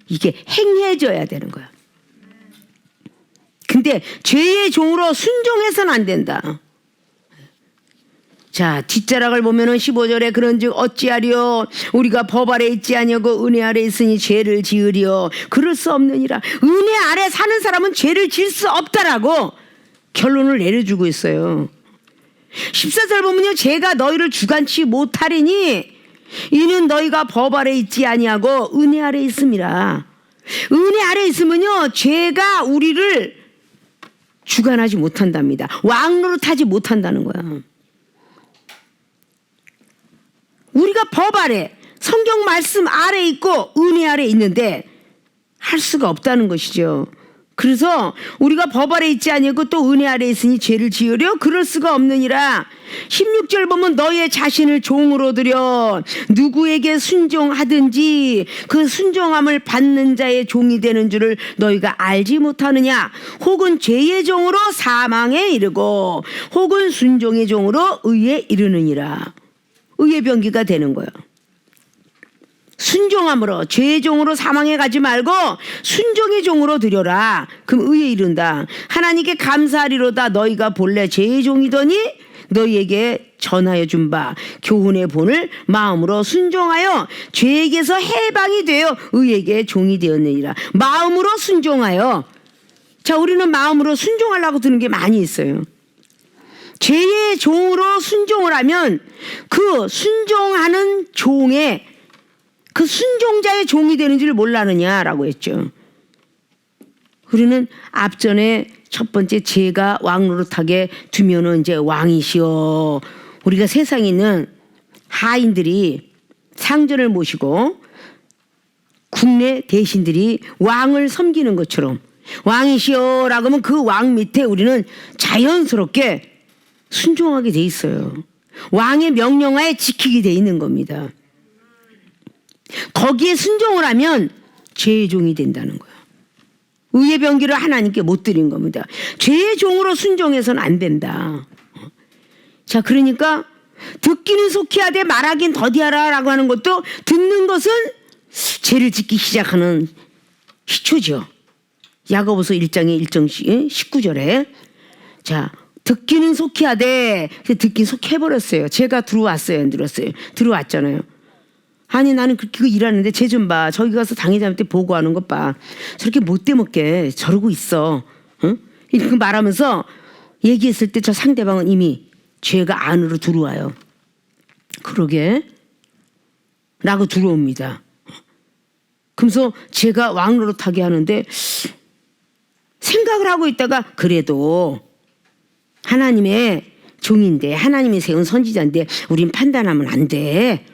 이게 행해져야 되는 거야. 근데 죄의 종으로 순종해서는 안 된다. 자, 뒷자락을 보면은 15절에 그런즉 어찌하리요? 우리가 법 아래 있지 아니하고 은혜 아래 있으니 죄를 지으리요? 그럴 수 없느니라. 은혜 아래 사는 사람은 죄를 지을 수 없다라고 결론을 내려주고 있어요. 14절 보면요, 제가 너희를 주관치 못하리니 이는 너희가 법 아래 있지 아니하고 은혜 아래 있음이라. 은혜 아래 있으면요, 죄가 우리를 주관하지 못한답니다. 왕노릇하지 못한다는 거야. 우리가 법 아래, 성경 말씀 아래 있고 은혜 아래 있는데 할 수가 없다는 것이죠. 그래서 우리가 법 아래 있지 아니하고 또 은혜 아래 있으니 죄를 지으려? 그럴 수가 없느니라. 16절 보면 너의 자신을 종으로 들여 누구에게 순종하든지 그 순종함을 받는 자의 종이 되는 줄을 너희가 알지 못하느냐? 혹은 죄의 종으로 사망에 이르고 혹은 순종의 종으로 의에 이르느니라. 의의 병기가 되는 거예요. 순종함으로, 죄의 종으로 사망에 가지 말고 순종의 종으로 드려라. 그럼 의에 이른다. 하나님께 감사하리로다. 너희가 본래 죄의 종이더니 너희에게 전하여 준 바 교훈의 본을 마음으로 순종하여 죄에게서 해방이 되어 의에게 종이 되었느니라. 마음으로 순종하여. 자, 우리는 마음으로 순종하려고 드는 게 많이 있어요. 죄의 종으로 순종을 하면 그 순종하는 종의, 그 순종자의 종이 되는 줄 몰라느냐라고 했죠. 우리는 앞전에 첫 번째 죄가 왕노릇하게 두면은 이제 왕이시여. 우리가 세상에 있는 하인들이 상전을 모시고 국내 대신들이 왕을 섬기는 것처럼 왕이시여라고 하면 그 왕 밑에 우리는 자연스럽게 순종하게 돼 있어요. 왕의 명령하에 지키게 돼 있는 겁니다. 거기에 순종을 하면 죄의 종이 된다는 거야. 의의 병기를 하나님께 못 드린 겁니다. 죄의 종으로 순종해서는 안 된다. 자, 그러니까 듣기는 속히 하되 말하긴 더디하라 라고 하는 것도 듣는 것은 죄를 짓기 시작하는 시초죠. 야고보서 1장의 19절에 자, 듣기는 속히 하되 듣기 속히 해버렸어요. 제가 들어왔어요, 안 들었어요? 들어왔잖아요. 아니, 나는 그렇게 일하는데 쟤 좀 봐. 저기 가서 당회장한테 보고하는 것 봐. 저렇게 못돼 먹게 저러고 있어. 응? 이렇게 말하면서 얘기했을 때 저 상대방은 이미 죄가 안으로 들어와요. 그러게 라고 들어옵니다. 그러면서 제가 왕노릇하게 하는데 생각을 하고 있다가 그래도 하나님의 종인데 하나님이 세운 선지자인데 우린 판단하면 안 돼.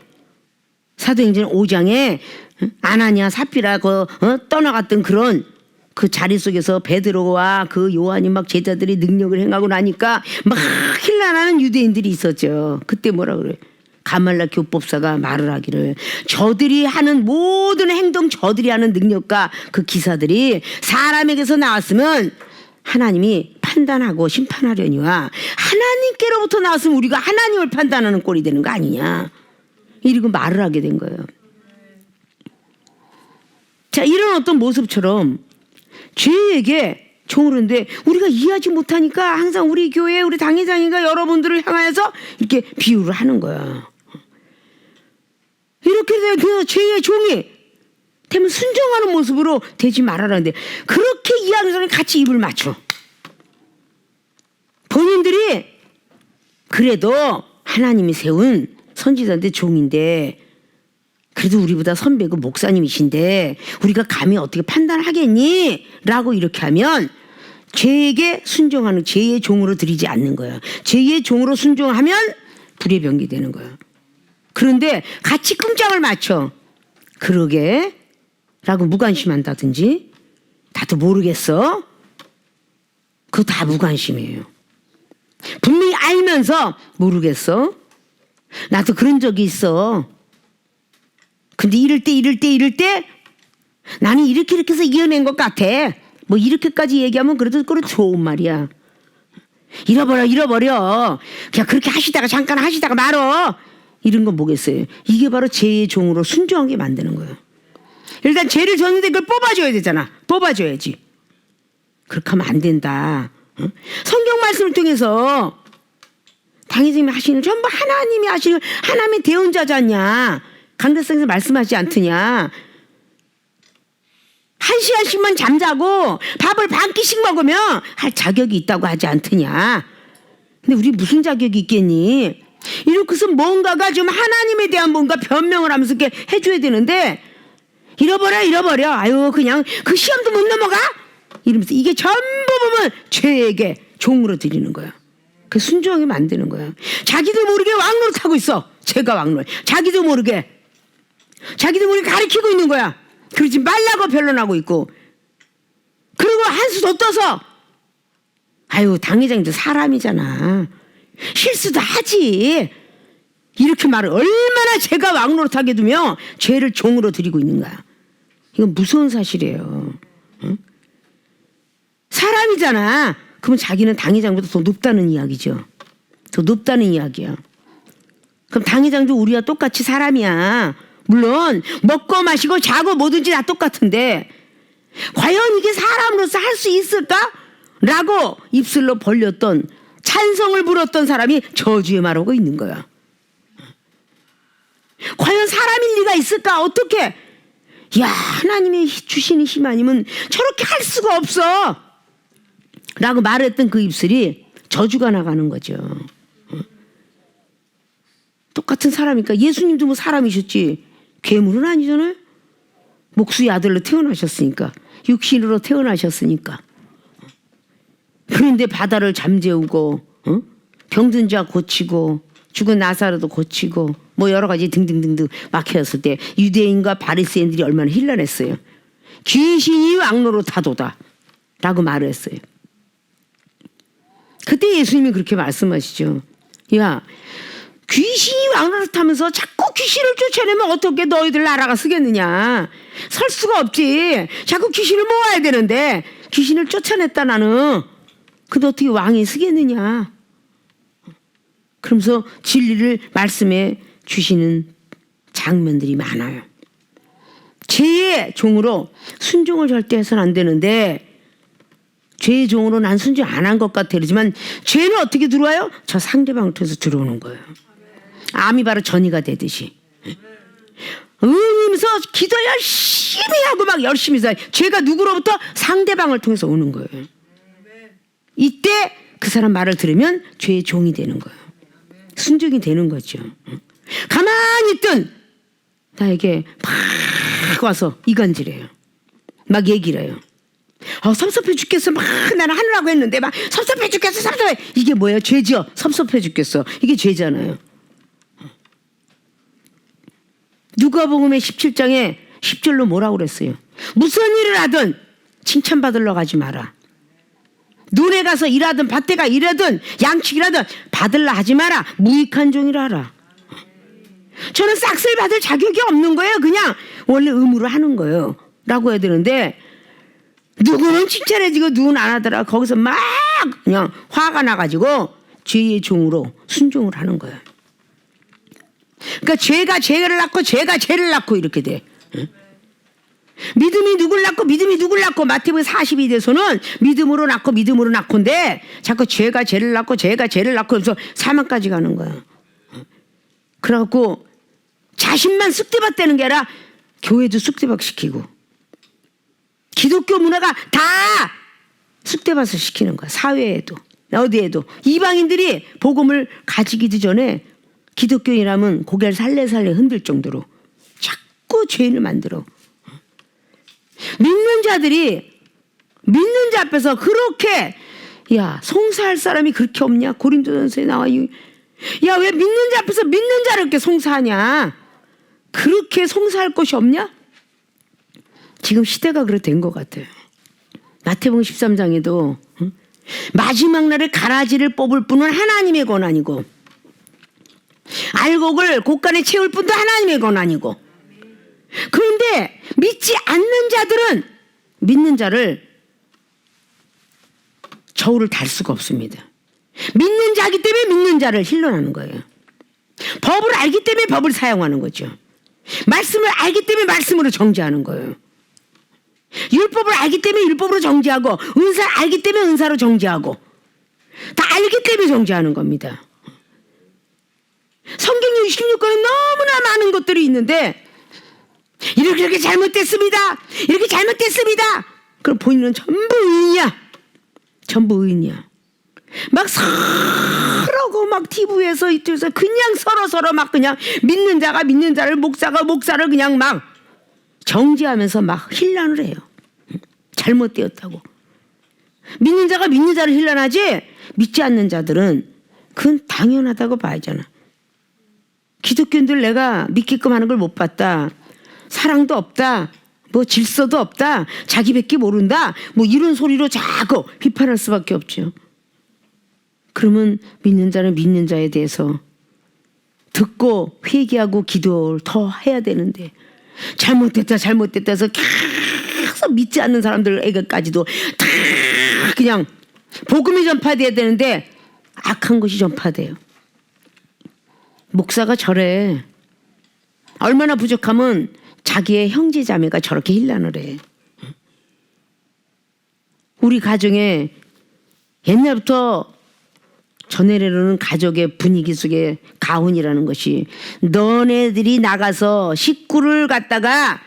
사도행전 5장에 아나니아 삽비라 떠나갔던 그런 그 자리 속에서 베드로와 그 요한이 막 제자들이 능력을 행하고 나니까 막 힐난하는 유대인들이 있었죠. 그때 뭐라 그래? 가말라 교법사가 말을 하기를 저들이 하는 모든 행동 저들이 하는 능력과 그 기사들이 사람에게서 나왔으면 하나님이 판단하고 심판하려니와 하나님께로부터 나왔으면 우리가 하나님을 판단하는 꼴이 되는 거 아니냐 이러고 말을 하게 된 거예요. 자, 이런 어떤 모습처럼 죄에게 종을 하는데 우리가 이해하지 못하니까 항상 우리 교회 우리 당회장인가 여러분들을 향하여서 이렇게 비유를 하는 거야. 이렇게 되면 죄의 종이 되면 순종하는 모습으로 되지 말아라는데 그렇게 이해하는 사람이 같이 입을 맞춰. 본인들이 그래도 하나님이 세운 선지자인데 종인데 그래도 우리보다 선배고 목사님이신데 우리가 감히 어떻게 판단하겠니? 라고 이렇게 하면 죄에게 순종하는 죄의 종으로 들이지 않는 거야. 죄의 종으로 순종하면 불의 병기 되는 거야. 그런데 같이 끔짝을 맞춰. 그러게 라고 무관심한다든지 나도 모르겠어. 그거 다 무관심이에요. 분명히 알면서 모르겠어. 나도 그런 적이 있어. 근데 이럴 때 나는 이렇게 해서 이겨낸 것 같아. 뭐 이렇게까지 얘기하면 그래도 좋은 말이야. 잃어버려. 그냥 그렇게 하시다가 잠깐 하시다가 말어. 이런 건 뭐겠어요. 이게 바로 죄의 종으로 순종하게 만드는 거예요. 일단 죄를 졌는데 그걸 뽑아줘야 되잖아. 뽑아줘야지. 그렇게 하면 안 된다. 성경 말씀을 통해서 당회장님이 하시는 전부 하나님이 하시는 하나님의 대언자지 않냐. 강대상에서 말씀하지 않더냐. 1시간씩만 잠자고 밥을 반 끼씩 먹으면 할 자격이 있다고 하지 않더냐. 근데 우리 무슨 자격이 있겠니? 이렇게서 뭔가가 좀 하나님에 대한 뭔가 변명을 하면서 이렇게 해줘야 되는데 잃어버려. 아유 그냥 그 시험도 못 넘어가? 이러면서 이게 전부 보면 죄에게 종으로 드리는 거야. 그 순종하게 만드는 거야. 자기도 모르게 왕노릇하고 있어. 제가 왕노릇. 자기도 모르게 가르치고 있는 거야. 그러지 말라고 변론하고 있고. 그리고 한수 더 떠서 아유 당회장도 사람이잖아. 실수도 하지. 이렇게 말을 얼마나 제가 왕노릇하게 두며 죄를 종으로 드리고 있는 거야. 이건 무서운 사실이에요. 응? 사람이잖아. 그러면 자기는 당회장보다 더 높다는 이야기죠. 더 높다는 이야기야. 그럼 당회장도 우리와 똑같이 사람이야. 물론 먹고 마시고 자고 뭐든지 다 똑같은데 과연 이게 사람으로서 할 수 있을까? 라고 입술로 벌렸던 찬성을 불었던 사람이 저주에 말하고 있는 거야. 과연 사람일 리가 있을까? 어떻게? 야 하나님의 주시는 힘 아니면 저렇게 할 수가 없어 라고 말했던 그 입술이 저주가 나가는 거죠. 똑같은 사람이니까 예수님도 뭐 사람이셨지 괴물은 아니잖아요. 목수의 아들로 태어나셨으니까 육신으로 태어나셨으니까. 그런데 바다를 잠재우고 병든 자 고치고 죽은 나사로도 고치고 뭐 여러 가지 등등등등 막혔을 때 유대인과 바리새인들이 얼마나 혼란했어요. 귀신이 왕노릇하도다 라고 말을 했어요. 그때 예수님이 그렇게 말씀하시죠. 야 귀신이 왕노릇하면서 자꾸 귀신을 쫓아내면 어떻게 너희들 나라가 서겠느냐. 설 수가 없지. 자꾸 귀신을 모아야 되는데 귀신을 쫓아냈다 나는. 근데 어떻게 왕이 서겠느냐. 그러면서 진리를 말씀해 주시는 장면들이 많아요. 죄의 종으로 순종을 절대 해서는 안 되는데 죄의 종으로 난 순종 안 한 것 같아 그러지만 죄는 어떻게 들어와요? 저 상대방을 통해서 들어오는 거예요. 암이 바로 전이가 되듯이. 의미면서 기도 열심히 하고 막 열심히 살. 죄가 누구로부터? 상대방을 통해서 오는 거예요. 이때 그 사람 말을 들으면 죄의 종이 되는 거예요. 순종이 되는 거죠. 가만히 있든 나에게 막 와서 이간질해요. 막 얘기를 해요. 섭섭해 죽겠어. 막 나는 하느라고 했는데 막 섭섭해 죽겠어. 섭섭해. 이게 뭐예요? 죄죠. 섭섭해 죽겠어. 이게 죄잖아요. 누가복음의 17장에 10절로 뭐라고 그랬어요? 무슨 일을 하든 칭찬받으러 가지 마라. 논에 가서 일하든 밭에 가 일하든 양치기라든 받으려 하지 마라. 무익한 종이라 하라. 저는 싹쓸이 받을 자격이 없는 거예요. 그냥 원래 의무로 하는 거예요. 라고 해야 되는데 누구는 칭찬해지고 누구는 안 하더라. 거기서 막 그냥 화가 나가지고 죄의 종으로 순종을 하는 거예요. 그러니까 죄가 죄를 낳고 죄가 죄를 낳고 이렇게 돼. 믿음이 누굴 낳고 믿음이 누굴 낳고 마태복음 42대에서는 믿음으로 낳고 믿음으로 낳고인데 자꾸 죄가 죄를 낳고 죄가 죄를 낳고 해서 사망까지 가는 거야. 그래갖고 자신만 쑥대밭 되는 게 아니라 교회도 쑥대밭 시키고 기독교 문화가 다 쑥대밭을 시키는 거야. 사회에도 어디에도 이방인들이 복음을 가지기도 전에 기독교인이라면 고개를 살래살래 흔들 정도로 자꾸 죄인을 만들어. 믿는 자들이 믿는 자 앞에서 그렇게 야 송사할 사람이 그렇게 없냐? 고린도전서에 나와. 야 왜 믿는 자 앞에서 믿는 자를 이렇게 송사하냐? 그렇게 송사할 것이 없냐? 지금 시대가 그렇게 된 것 같아요. 마태복음 13장에도 마지막 날에 가라지를 뽑을 분은 하나님의 권한이고 알곡을 곡간에 채울 분도 하나님의 권한이고 그런데 믿지 않는 자들은 믿는 자를 저울을 달 수가 없습니다. 믿는 자기 때문에 믿는 자를 힐러나는 거예요. 법을 알기 때문에 법을 사용하는 거죠. 말씀을 알기 때문에 말씀으로 정죄하는 거예요. 율법을 알기 때문에 율법으로 정죄하고 은사를 알기 때문에 은사로 정죄하고 다 알기 때문에 정죄하는 겁니다. 성경 66권에 너무나 많은 것들이 있는데 이렇게 잘못됐습니다. 이렇게 잘못됐습니다. 그럼 본인은 전부 의인이야. 전부 의인이야. 막 서로고 막 TV에서 이쪽에서 그냥 서로 막 그냥 믿는 자가 믿는 자를 목사가 목사를 그냥 막 정죄하면서 막 힐난을 해요. 잘못되었다고. 믿는 자가 믿는 자를 힐난하지 믿지 않는 자들은 그건 당연하다고 봐야잖아. 기독교인들 내가 믿게끔 하는 걸 못 봤다. 사랑도 없다. 뭐 질서도 없다. 자기밖에 모른다. 뭐 이런 소리로 자꾸 비판할 수밖에 없죠. 그러면 믿는 자는 믿는 자에 대해서 듣고 회개하고 기도를 더 해야 되는데 잘못됐다 해서 계속 믿지 않는 사람들에게까지도 다 그냥 복음이 전파돼야 되는데 악한 것이 전파돼요. 목사가 저래. 얼마나 부족하면 자기의 형제 자매가 저렇게 힐난을 해. 우리 가정에 옛날부터 전해내려는 가족의 분위기 속에 가훈이라는 것이 너네들이 나가서 식구를 갖다가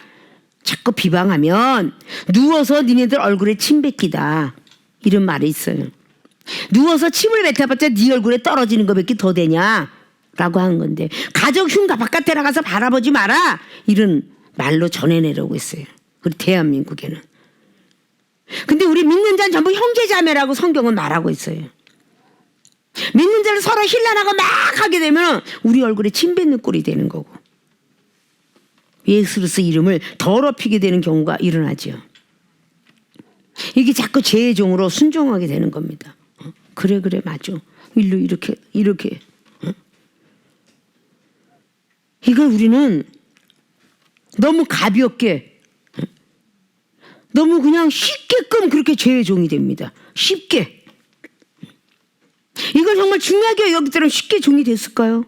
자꾸 비방하면 누워서 니네들 얼굴에 침 뱉기다. 이런 말이 있어요. 누워서 침을 뱉어봤자 네 얼굴에 떨어지는 것밖에 더 되냐? 라고 하는 건데 가족 흉가 바깥에 나가서 바라보지 마라. 이런 말로 전해내려고 했어요. 우리 대한민국에는. 근데 우리 믿는 자는 전부 형제자매라고 성경은 말하고 있어요. 믿는 자를 서로 힐난하고 막 하게 되면 우리 얼굴에 침 뱉는 꼴이 되는 거고 예수로서 이름을 더럽히게 되는 경우가 일어나죠. 이게 자꾸 죄의 종으로 순종하게 되는 겁니다. 그래 맞아. 일로 이렇게 이걸 우리는 너무 가볍게 너무 그냥 쉽게끔 그렇게 죄의 종이 됩니다. 쉽게. 이걸 정말 중요하게 여기들은 쉽게 종이 됐을까요?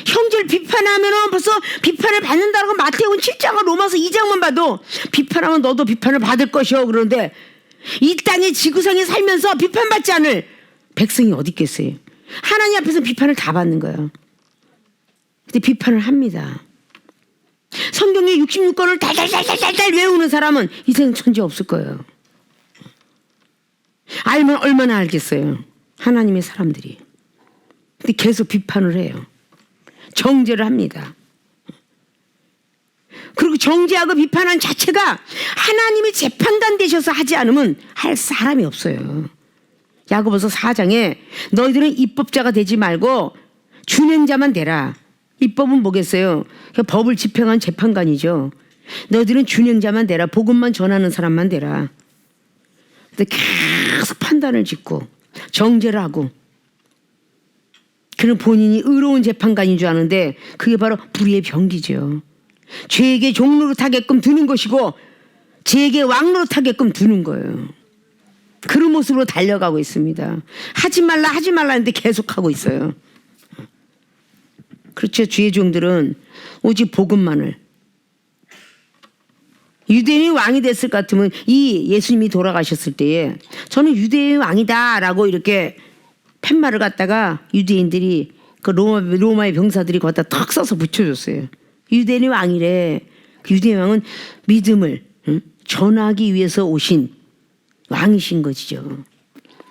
형제를 비판하면 벌써 비판을 받는다고 마태복음 7장과 로마서 2장만 봐도 비판하면 너도 비판을 받을 것이요. 그런데 이 땅의 지구상에 살면서 비판받지 않을 백성이 어디 있겠어요? 하나님 앞에서 비판을 다 받는 거예요. 근데 비판을 합니다. 성경의 66권을 달달달달달 외우는 사람은 이 세상 천지 없을 거예요. 알면 얼마나 알겠어요. 하나님의 사람들이. 근데 계속 비판을 해요. 정죄를 합니다. 그리고 정죄하고 비판한 자체가 하나님이 재판관 되셔서 하지 않으면 할 사람이 없어요. 야고보서 4장에 너희들은 입법자가 되지 말고 준행자만 되라. 입법은 뭐겠어요? 법을 집행한 재판관이죠. 너희들은 준행자만 되라. 복음만 전하는 사람만 되라. 근데 계속 판단을 짓고 정죄를 하고, 그는 본인이 의로운 재판관인 줄 아는데 그게 바로 불의의 병기죠. 죄에게 종노릇하게끔 두는 것이고 죄에게 왕노릇하게끔 두는 거예요. 그런 모습으로 달려가고 있습니다. 하지 말라 하지 말라 했는데 계속하고 있어요. 그렇죠. 주의 종들은 오직 복음만을. 유대인이 왕이 됐을 것 같으면 이 예수님이 돌아가셨을 때에 저는 유대인이 왕이다라고 이렇게 팻말을 갖다가 유대인들이 그 로마의 병사들이 거기다 턱 써서 붙여줬어요. 유대인이 왕이래. 그 유대인 왕은 믿음을 전하기 위해서 오신 왕이신 것이죠.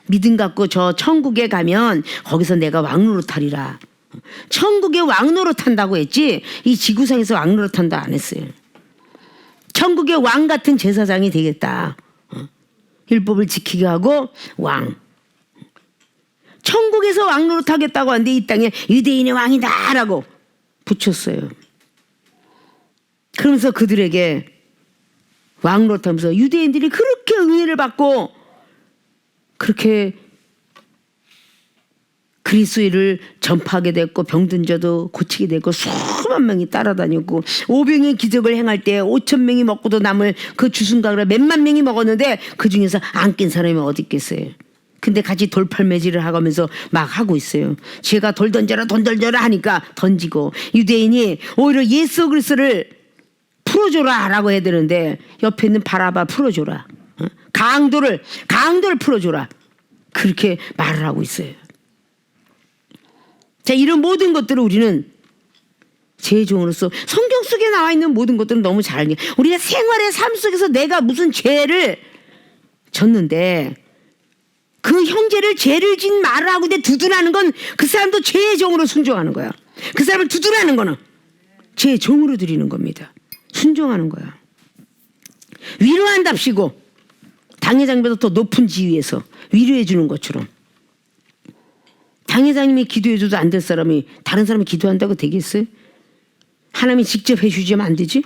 믿음 갖고 저 천국에 가면 거기서 내가 왕노릇하리라. 천국에 왕노릇한다고 했지 이 지구상에서 왕노릇한다 안 했어요. 천국의 왕 같은 제사장이 되겠다. 율법을 지키게 하고 왕. 천국에서 왕노릇하겠다고 하는데 이 땅에 유대인의 왕이다라고 붙였어요. 그러면서 그들에게 왕노릇하면서 유대인들이 그렇게 은혜를 받고 그렇게 그리스도를 전파하게 됐고 병든 자도 고치게 됐고 수만 명이 따라다녔고 오병의 기적을 행할 때 5천 명이 먹고도 남을 그 주순각을 몇만 명이 먹었는데 그 중에서 안 깬 사람이 어디 있겠어요. 근데 같이 돌팔매질을 하면서 막 하고 있어요. 제가 돌 던져라 돈 던져라 하니까 던지고, 유대인이 오히려 예수 그리스도를 풀어줘라 라고 해야 되는데 옆에 있는 바라바 풀어줘라, 강도를 풀어줘라, 그렇게 말을 하고 있어요. 자, 이런 모든 것들을 우리는 제 종으로서 성경 속에 나와 있는 모든 것들은 너무 잘 알게, 우리가 생활의 삶 속에서 내가 무슨 죄를 졌는데 그 형제를 죄를 진 말을 하고 내 두둔하는 건 그 사람도 죄의 종으로 순종하는 거야. 그 사람을 두둔하는 거는 죄의 종으로 드리는 겁니다. 순종하는 거야. 위로한답시고 당회장보다 더 높은 지위에서 위로해 주는 것처럼, 당회장님이 기도해줘도 안 될 사람이 다른 사람이 기도한다고 되겠어요? 하나님이 직접 해주지면 안 되지?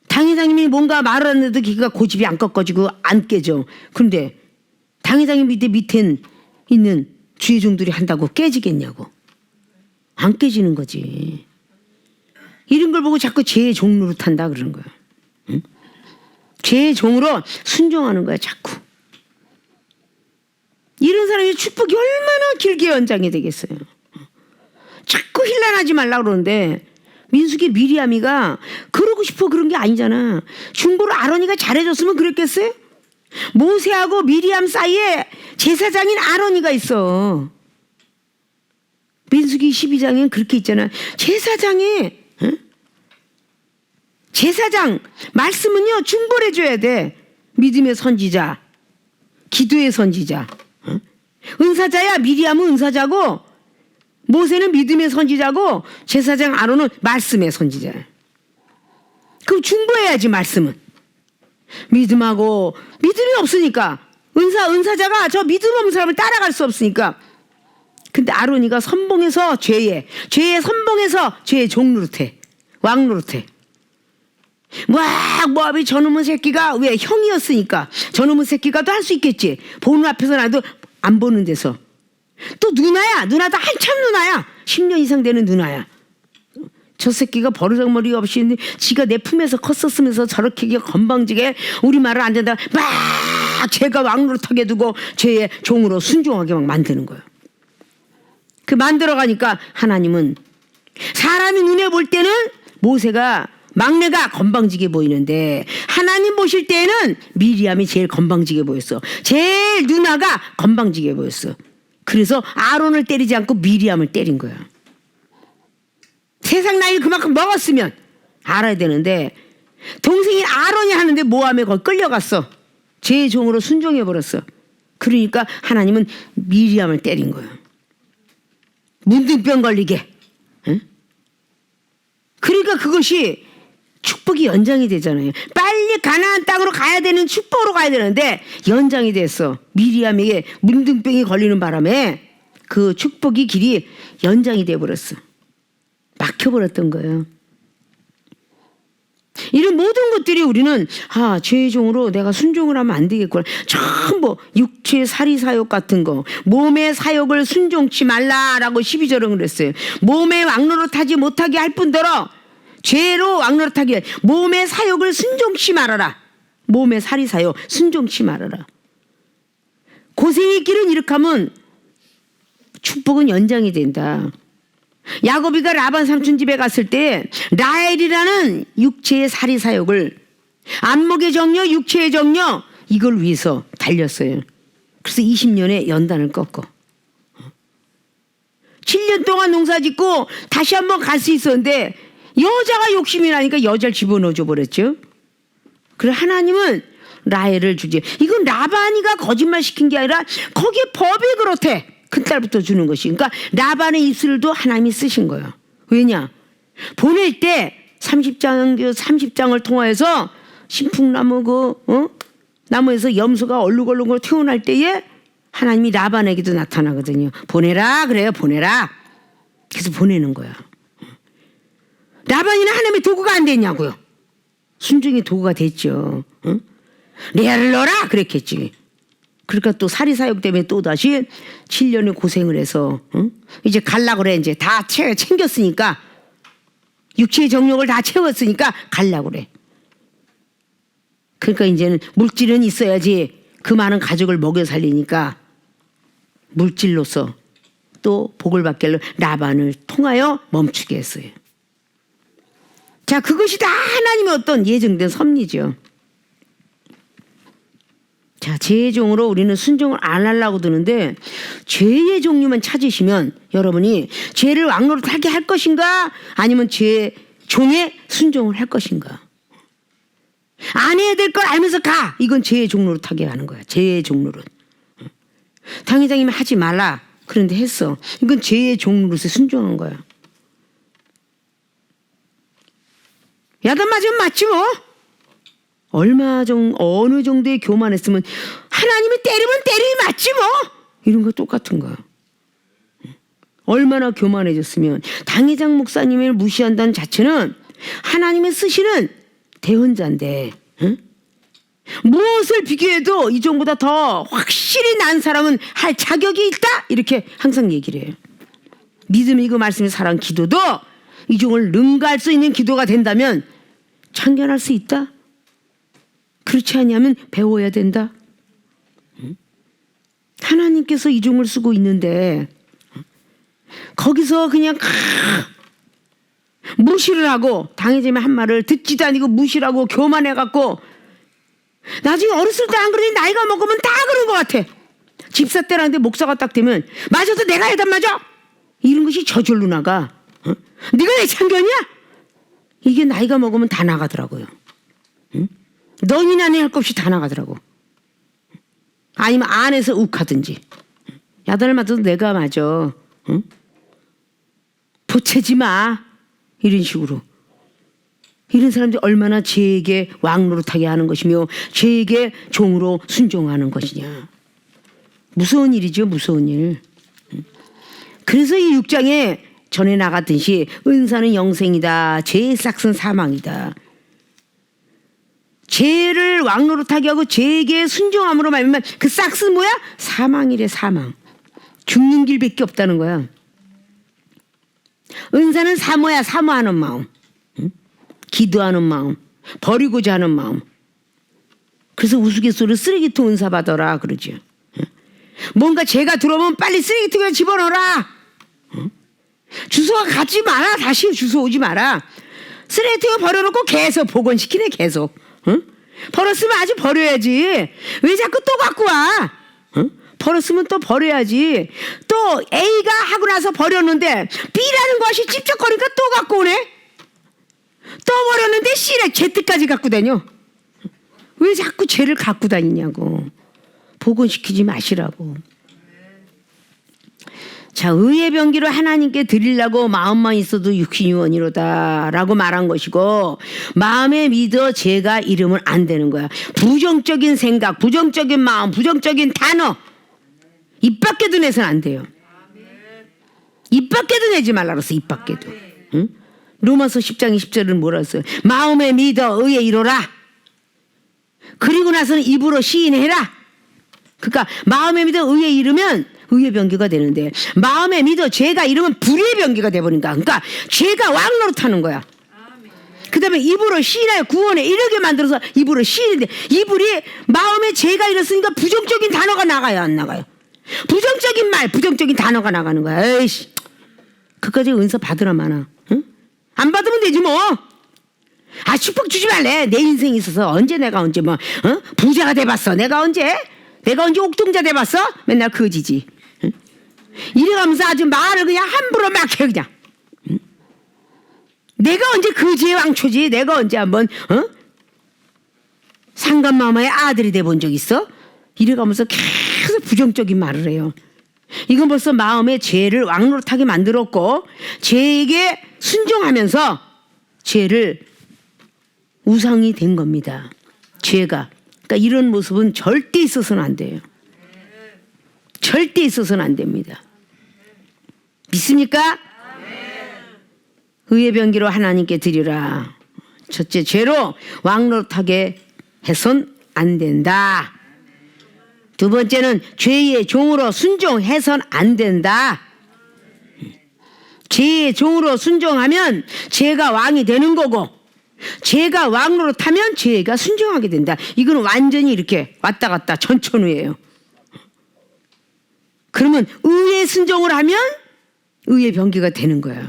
당회장님이 뭔가 말을 하는데도 기가 고집이 안 꺾어지고 안 깨져. 그런데 당회장님 밑에 있는 주의 종들이 한다고 깨지겠냐고. 안 깨지는 거지. 이런 걸 보고 자꾸 죄의 종으로 탄다 그러는 거야. 응? 죄의 종으로 순종하는 거야 자꾸. 이런 사람의 축복이 얼마나 길게 연장이 되겠어요. 자꾸 힐난하지 말라고 그러는데 민수기 미리암이가 그러고 싶어 그런 게 아니잖아. 중보를 아론이가 잘해줬으면 그랬겠어요? 모세하고 미리암 사이에 제사장인 아론이가 있어. 민수기 12장엔 그렇게 있잖아. 제사장 말씀은요 중보를 해줘야 돼. 믿음의 선지자, 기도의 선지자. 은사자야. 미리암은 은사자고 모세는 믿음의 선지자고 제사장 아론은 말씀의 선지자야. 그럼 중보해야지. 말씀은 믿음하고 믿음이 없으니까 은사자가 저 믿음 없는 사람을 따라갈 수 없으니까. 근데 아론이가 선봉해서 죄에 선봉해서 죄의 종노릇해, 왕노릇해. 모압이 저놈의 새끼가 왜 형이었으니까 저놈의 새끼가 또 할 수 있겠지. 보는 앞에서 나도 안 보는 데서 또 누나도 한참 누나야. 10년 이상 되는 누나야. 저 새끼가 버르장머리 없이 지가 내 품에서 컸었으면서 저렇게 건방지게 우리 말을 안 된다 막 죄가 왕노릇하게 두고 죄의 종으로 순종하게 막 만드는 거예요. 그 만들어가니까 하나님은 사람이 눈에 볼 때는 모세가 막내가 건방지게 보이는데 하나님 보실 때는 미리암이 제일 건방지게 보였어. 제일 누나가 건방지게 보였어. 그래서 아론을 때리지 않고 미리암을 때린 거야. 세상 나이를 그만큼 먹었으면 알아야 되는데 동생인 아론이 하는데 모함에 거기 끌려갔어. 죄의 종으로 순종해버렸어. 그러니까 하나님은 미리암을 때린 거야. 문둥병 걸리게. 응? 그러니까 그것이 축복이 연장이 되잖아요. 빨리 가나안 땅으로 가야 되는 축복으로 가야 되는데 연장이 됐어. 미리암에게 문둥병이 걸리는 바람에 그 축복이 길이 연장이 돼버렸어. 막혀버렸던 거예요. 이런 모든 것들이 우리는 죄의 종으로 내가 순종을 하면 안 되겠구나. 전부 육체의 사리사욕 같은 거, 몸의 사욕을 순종치 말라라고 12절은 그랬어요. 몸의 왕노릇하지 못하게 할 뿐더러 죄로 왕노릇하게 몸의 사욕을 순종치 말아라. 몸의 사리사욕 순종치 말아라. 고생의 길은 이렇게 하면 축복은 연장이 된다. 야곱이가 라반 삼촌 집에 갔을 때 라헬이라는 육체의 사리사욕을 안목의 정려, 육체의 정려 이걸 위해서 달렸어요. 그래서 20년의 연단을 꺾어 7년 동안 농사짓고 다시 한번 갈 수 있었는데 여자가 욕심이 나니까 여자를 집어넣어줘 버렸죠. 그래 하나님은 라헬을 주지. 이건 라반이가 거짓말 시킨 게 아니라 거기에 법이 그렇대. 큰딸부터 주는 것이. 그러니까 라반의 입술도 하나님이 쓰신 거예요. 왜냐? 보낼 때 30장을 통하여서 신풍나무 나무에서 염소가 얼룩얼룩 태어날 때에 하나님이 라반에게도 나타나거든요. 보내라 그래요. 보내라. 그래서 보내는 거야. 라반이는 하나님의 도구가 안 됐냐고요. 순종이 도구가 됐죠. 레아를 넣어라 그랬겠지. 그러니까 또 사리사욕 때문에 또 다시 7년의 고생을 해서 이제 갈라 그래. 이제 다 챙겼으니까 육체의 정욕을 다 채웠으니까 갈라 그래. 그러니까 이제는 물질은 있어야지 그 많은 가족을 먹여 살리니까 물질로서 또 복을 받게 라반을 통하여 멈추게 했어요. 자, 그것이 다 하나님의 어떤 예정된 섭리죠. 자, 죄의 종으로 우리는 순종을 안 하려고 드는데 죄의 종류만 찾으시면 여러분이 죄를 왕노릇하게 할 것인가 아니면 죄의 종에 순종을 할 것인가. 안 해야 될 걸 알면서 가. 이건 죄의 종노릇하게 하는 거야. 죄의 종노릇. 당회장님이 하지 말라. 그런데 했어. 이건 죄의 종노릇에 순종한 거야. 야단 맞으면 맞지 뭐. 어느 정도의 교만했으면 하나님이 때리면 때리면 맞지 뭐. 이런 거 똑같은 거야. 얼마나 교만해졌으면 당회장 목사님을 무시한다는 자체는 하나님이 쓰시는 대언자인데 무엇을 비교해도 이 종보다 더 확실히 난 사람은 할 자격이 있다. 이렇게 항상 얘기를 해요. 믿음이 그 말씀이 살아온 기도도 이 종을 능가할 수 있는 기도가 된다면 참견할 수 있다. 그렇지 않냐면 배워야 된다. 하나님께서 이 종을 쓰고 있는데 거기서 그냥 무시를 하고 당회장의 한 말을 듣지도 아니고 무시를 하고 교만해갖고 나중에 어렸을 때 안 그러니 나이가 먹으면 다 그런 것 같아. 집사 때라는데 목사가 딱 되면 맞아도 내가 해단 맞아. 이런 것이 저절로 나가. 네가 내 참견이야? 이게 나이가 먹으면 다 나가더라고요. 너니 나니 할 것 없이 다 나가더라고. 아니면 안에서 욱하든지. 야단을 맞아도 내가 맞아. 보채지 마. 이런 식으로. 이런 사람들이 얼마나 죄에게 왕노릇하게 하는 것이며 죄에게 종으로 순종하는 것이냐. 무서운 일이죠. 무서운 일. 그래서 이 6장에 전에 나갔듯이 은사는 영생이다. 죄의 싹은 사망이다. 죄를 왕노릇하게 하고 죄에게 순종함으로 말미암아 그 싹은 뭐야? 사망이래. 사망. 죽는 길밖에 없다는 거야. 은사는 사모야. 사모하는 마음. 기도하는 마음. 버리고자 하는 마음. 그래서 우스갯소리로 쓰레기통 은사 받아라 그러죠. 뭔가 죄가 들어오면 빨리 쓰레기통에 집어넣어라. 주소가 가지 마라. 다시 주소 오지 마라. 쓰레기통에 버려놓고 계속 복원시키네. 계속. 버렸으면 아직 버려야지. 왜 자꾸 또 갖고 와? 버렸으면 또 버려야지. 또 A가 하고 나서 버렸는데 B라는 것이 찝쩍거리니까 또 갖고 오네. 또 버렸는데 C를 Z까지 갖고 다녀. 왜 자꾸 죄를 갖고 다니냐고. 복원시키지 마시라고. 자, 의의 병기로 하나님께 드리려고 마음만 있어도 육신이 원이로다 라고 말한 것이고, 마음에 믿어 죄가 이르면 안 되는 거야. 부정적인 생각, 부정적인 마음, 부정적인 단어 입 밖에도 내서는 안 돼요. 입 밖에도 내지 말라 그랬어. 입 밖에도. 응? 로마서 10장 20절은 뭐라 했어요? 마음에 믿어 의에 이르라. 그리고 나서는 입으로 시인해라. 그러니까 마음에 믿어 의에 이르면 의의 병기가 되는데, 마음에 믿어 죄가 이르면 불의의 병기가 돼버린다. 그러니까 죄가 왕노릇하는 거야. 그 다음에 입으로 시인하여 구원에 이르게 만들어서 입으로 시인인데, 이불이 마음에 죄가 이랬으니까 부정적인 단어가 나가요, 안 나가요? 부정적인 말, 부정적인 단어가 나가는 거야. 에이씨, 그까지 은사 받으라 마나. 응? 안 받으면 되지 뭐. 아, 축복 주지 말래. 내 인생에 있어서 언제 내가 언제 뭐 부자가 돼봤어. 내가 언제 옥동자 돼봤어? 맨날 거지지. 응? 이래가면서 아주 말을 그냥 함부로 막 해 그냥. 응? 내가 언제 거지의 왕초지. 내가 언제 한번 상감마마의 아들이 돼본 적 있어? 이래가면서 계속 부정적인 말을 해요. 이건 벌써 마음에 죄를 왕노릇하게 만들었고, 죄에게 순종하면서 죄를 우상이 된 겁니다. 죄가. 그러니까 이런 모습은 절대 있어서는 안 돼요. 절대 있어서는 안 됩니다. 믿습니까? 의의 병기로 하나님께 드리라. 첫째, 죄로 왕노릇하게 해선 안 된다. 두 번째는 죄의 종으로 순종해선 안 된다. 죄의 종으로 순종하면 죄가 왕이 되는 거고, 죄가 왕노릇하면 죄가 순종하게 된다. 이건 완전히 이렇게 왔다 갔다 전천후예요. 그러면 의의 순종을 하면 의의 병기가 되는 거예요.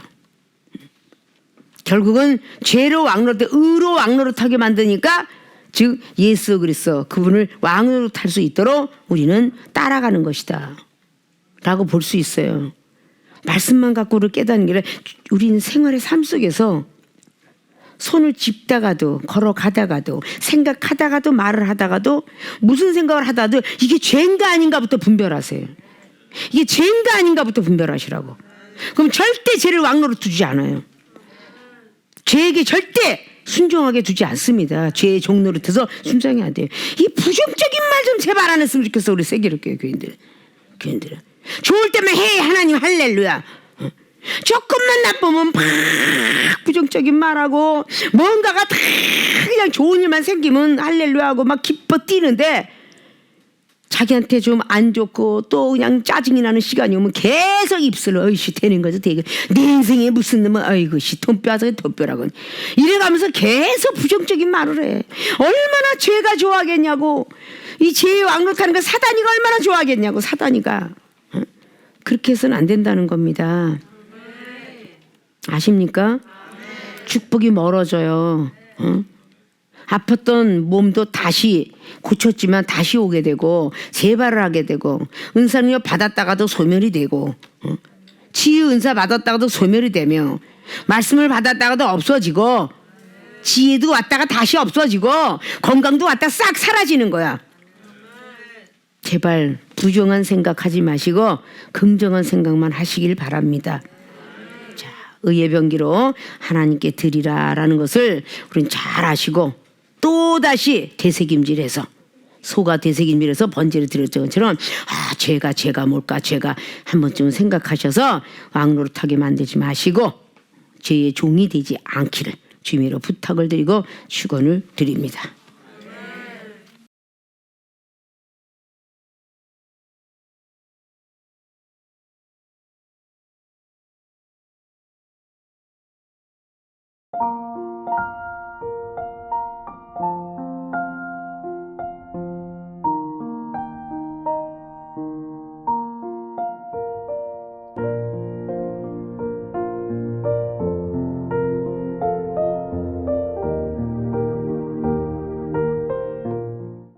결국은 죄로 왕노릇, 의로 왕노릇하게 만드니까, 즉 예수 그리스도 그분을 왕노릇할 수 있도록 우리는 따라가는 것이다 라고 볼 수 있어요. 말씀만 갖고를 깨닫는 게 아니라 우리는 생활의 삶 속에서 손을 짚다가도, 걸어가다가도, 생각하다가도, 말을 하다가도, 무슨 생각을 하다가도 이게 죄인가 아닌가부터 분별하세요. 이게 죄인가 아닌가부터 분별하시라고. 그럼 절대 죄를 왕노릇 두지 않아요. 죄에게 절대 순종하게 두지 않습니다. 죄의 종노릇해서 순종이 안 돼요. 이 부정적인 말 좀 제발 안 했으면 좋겠어. 우리 세계롭게 교인들은. 좋을 때만 해 하나님 할렐루야. 조금만 나쁘면 막 부정적인 말하고, 뭔가가 다 그냥 좋은 일만 생기면 할렐루야 하고 막 기뻐 뛰는데, 자기한테 좀 안 좋고 또 그냥 짜증이 나는 시간이 오면 계속 입술로 어이씨 되는 거죠. 되게 내 인생에 무슨 놈은 어이구 씨 돈뼈서 돈뼈라고 이래가면서 계속 부정적인 말을 해. 얼마나 죄가 좋아하겠냐고. 이 죄의 왕노릇하는 거 사단이가 얼마나 좋아하겠냐고. 사단이가. 그렇게 해서는 안 된다는 겁니다. 아십니까? 축복이 멀어져요. 아팠던 몸도 다시 고쳤지만 다시 오게 되고, 재발을 하게 되고, 은사능력 받았다가도 소멸이 되고, 치유 은사 받았다가도 소멸이 되며, 말씀을 받았다가도 없어지고, 지혜도 왔다가 다시 없어지고, 건강도 왔다가 싹 사라지는 거야. 제발 부정한 생각하지 마시고 긍정한 생각만 하시길 바랍니다. 자, 의의 병기로 하나님께 드리라라는 것을 우리는 잘 아시고, 또다시 되새김질해서, 소가 되새김질해서 번제를 드렸던 것처럼 죄가 뭘까, 죄가 한 번쯤 생각하셔서 왕노릇하게 만들지 마시고 죄의 종이 되지 않기를 주님으로 부탁을 드리고 축원을 드립니다.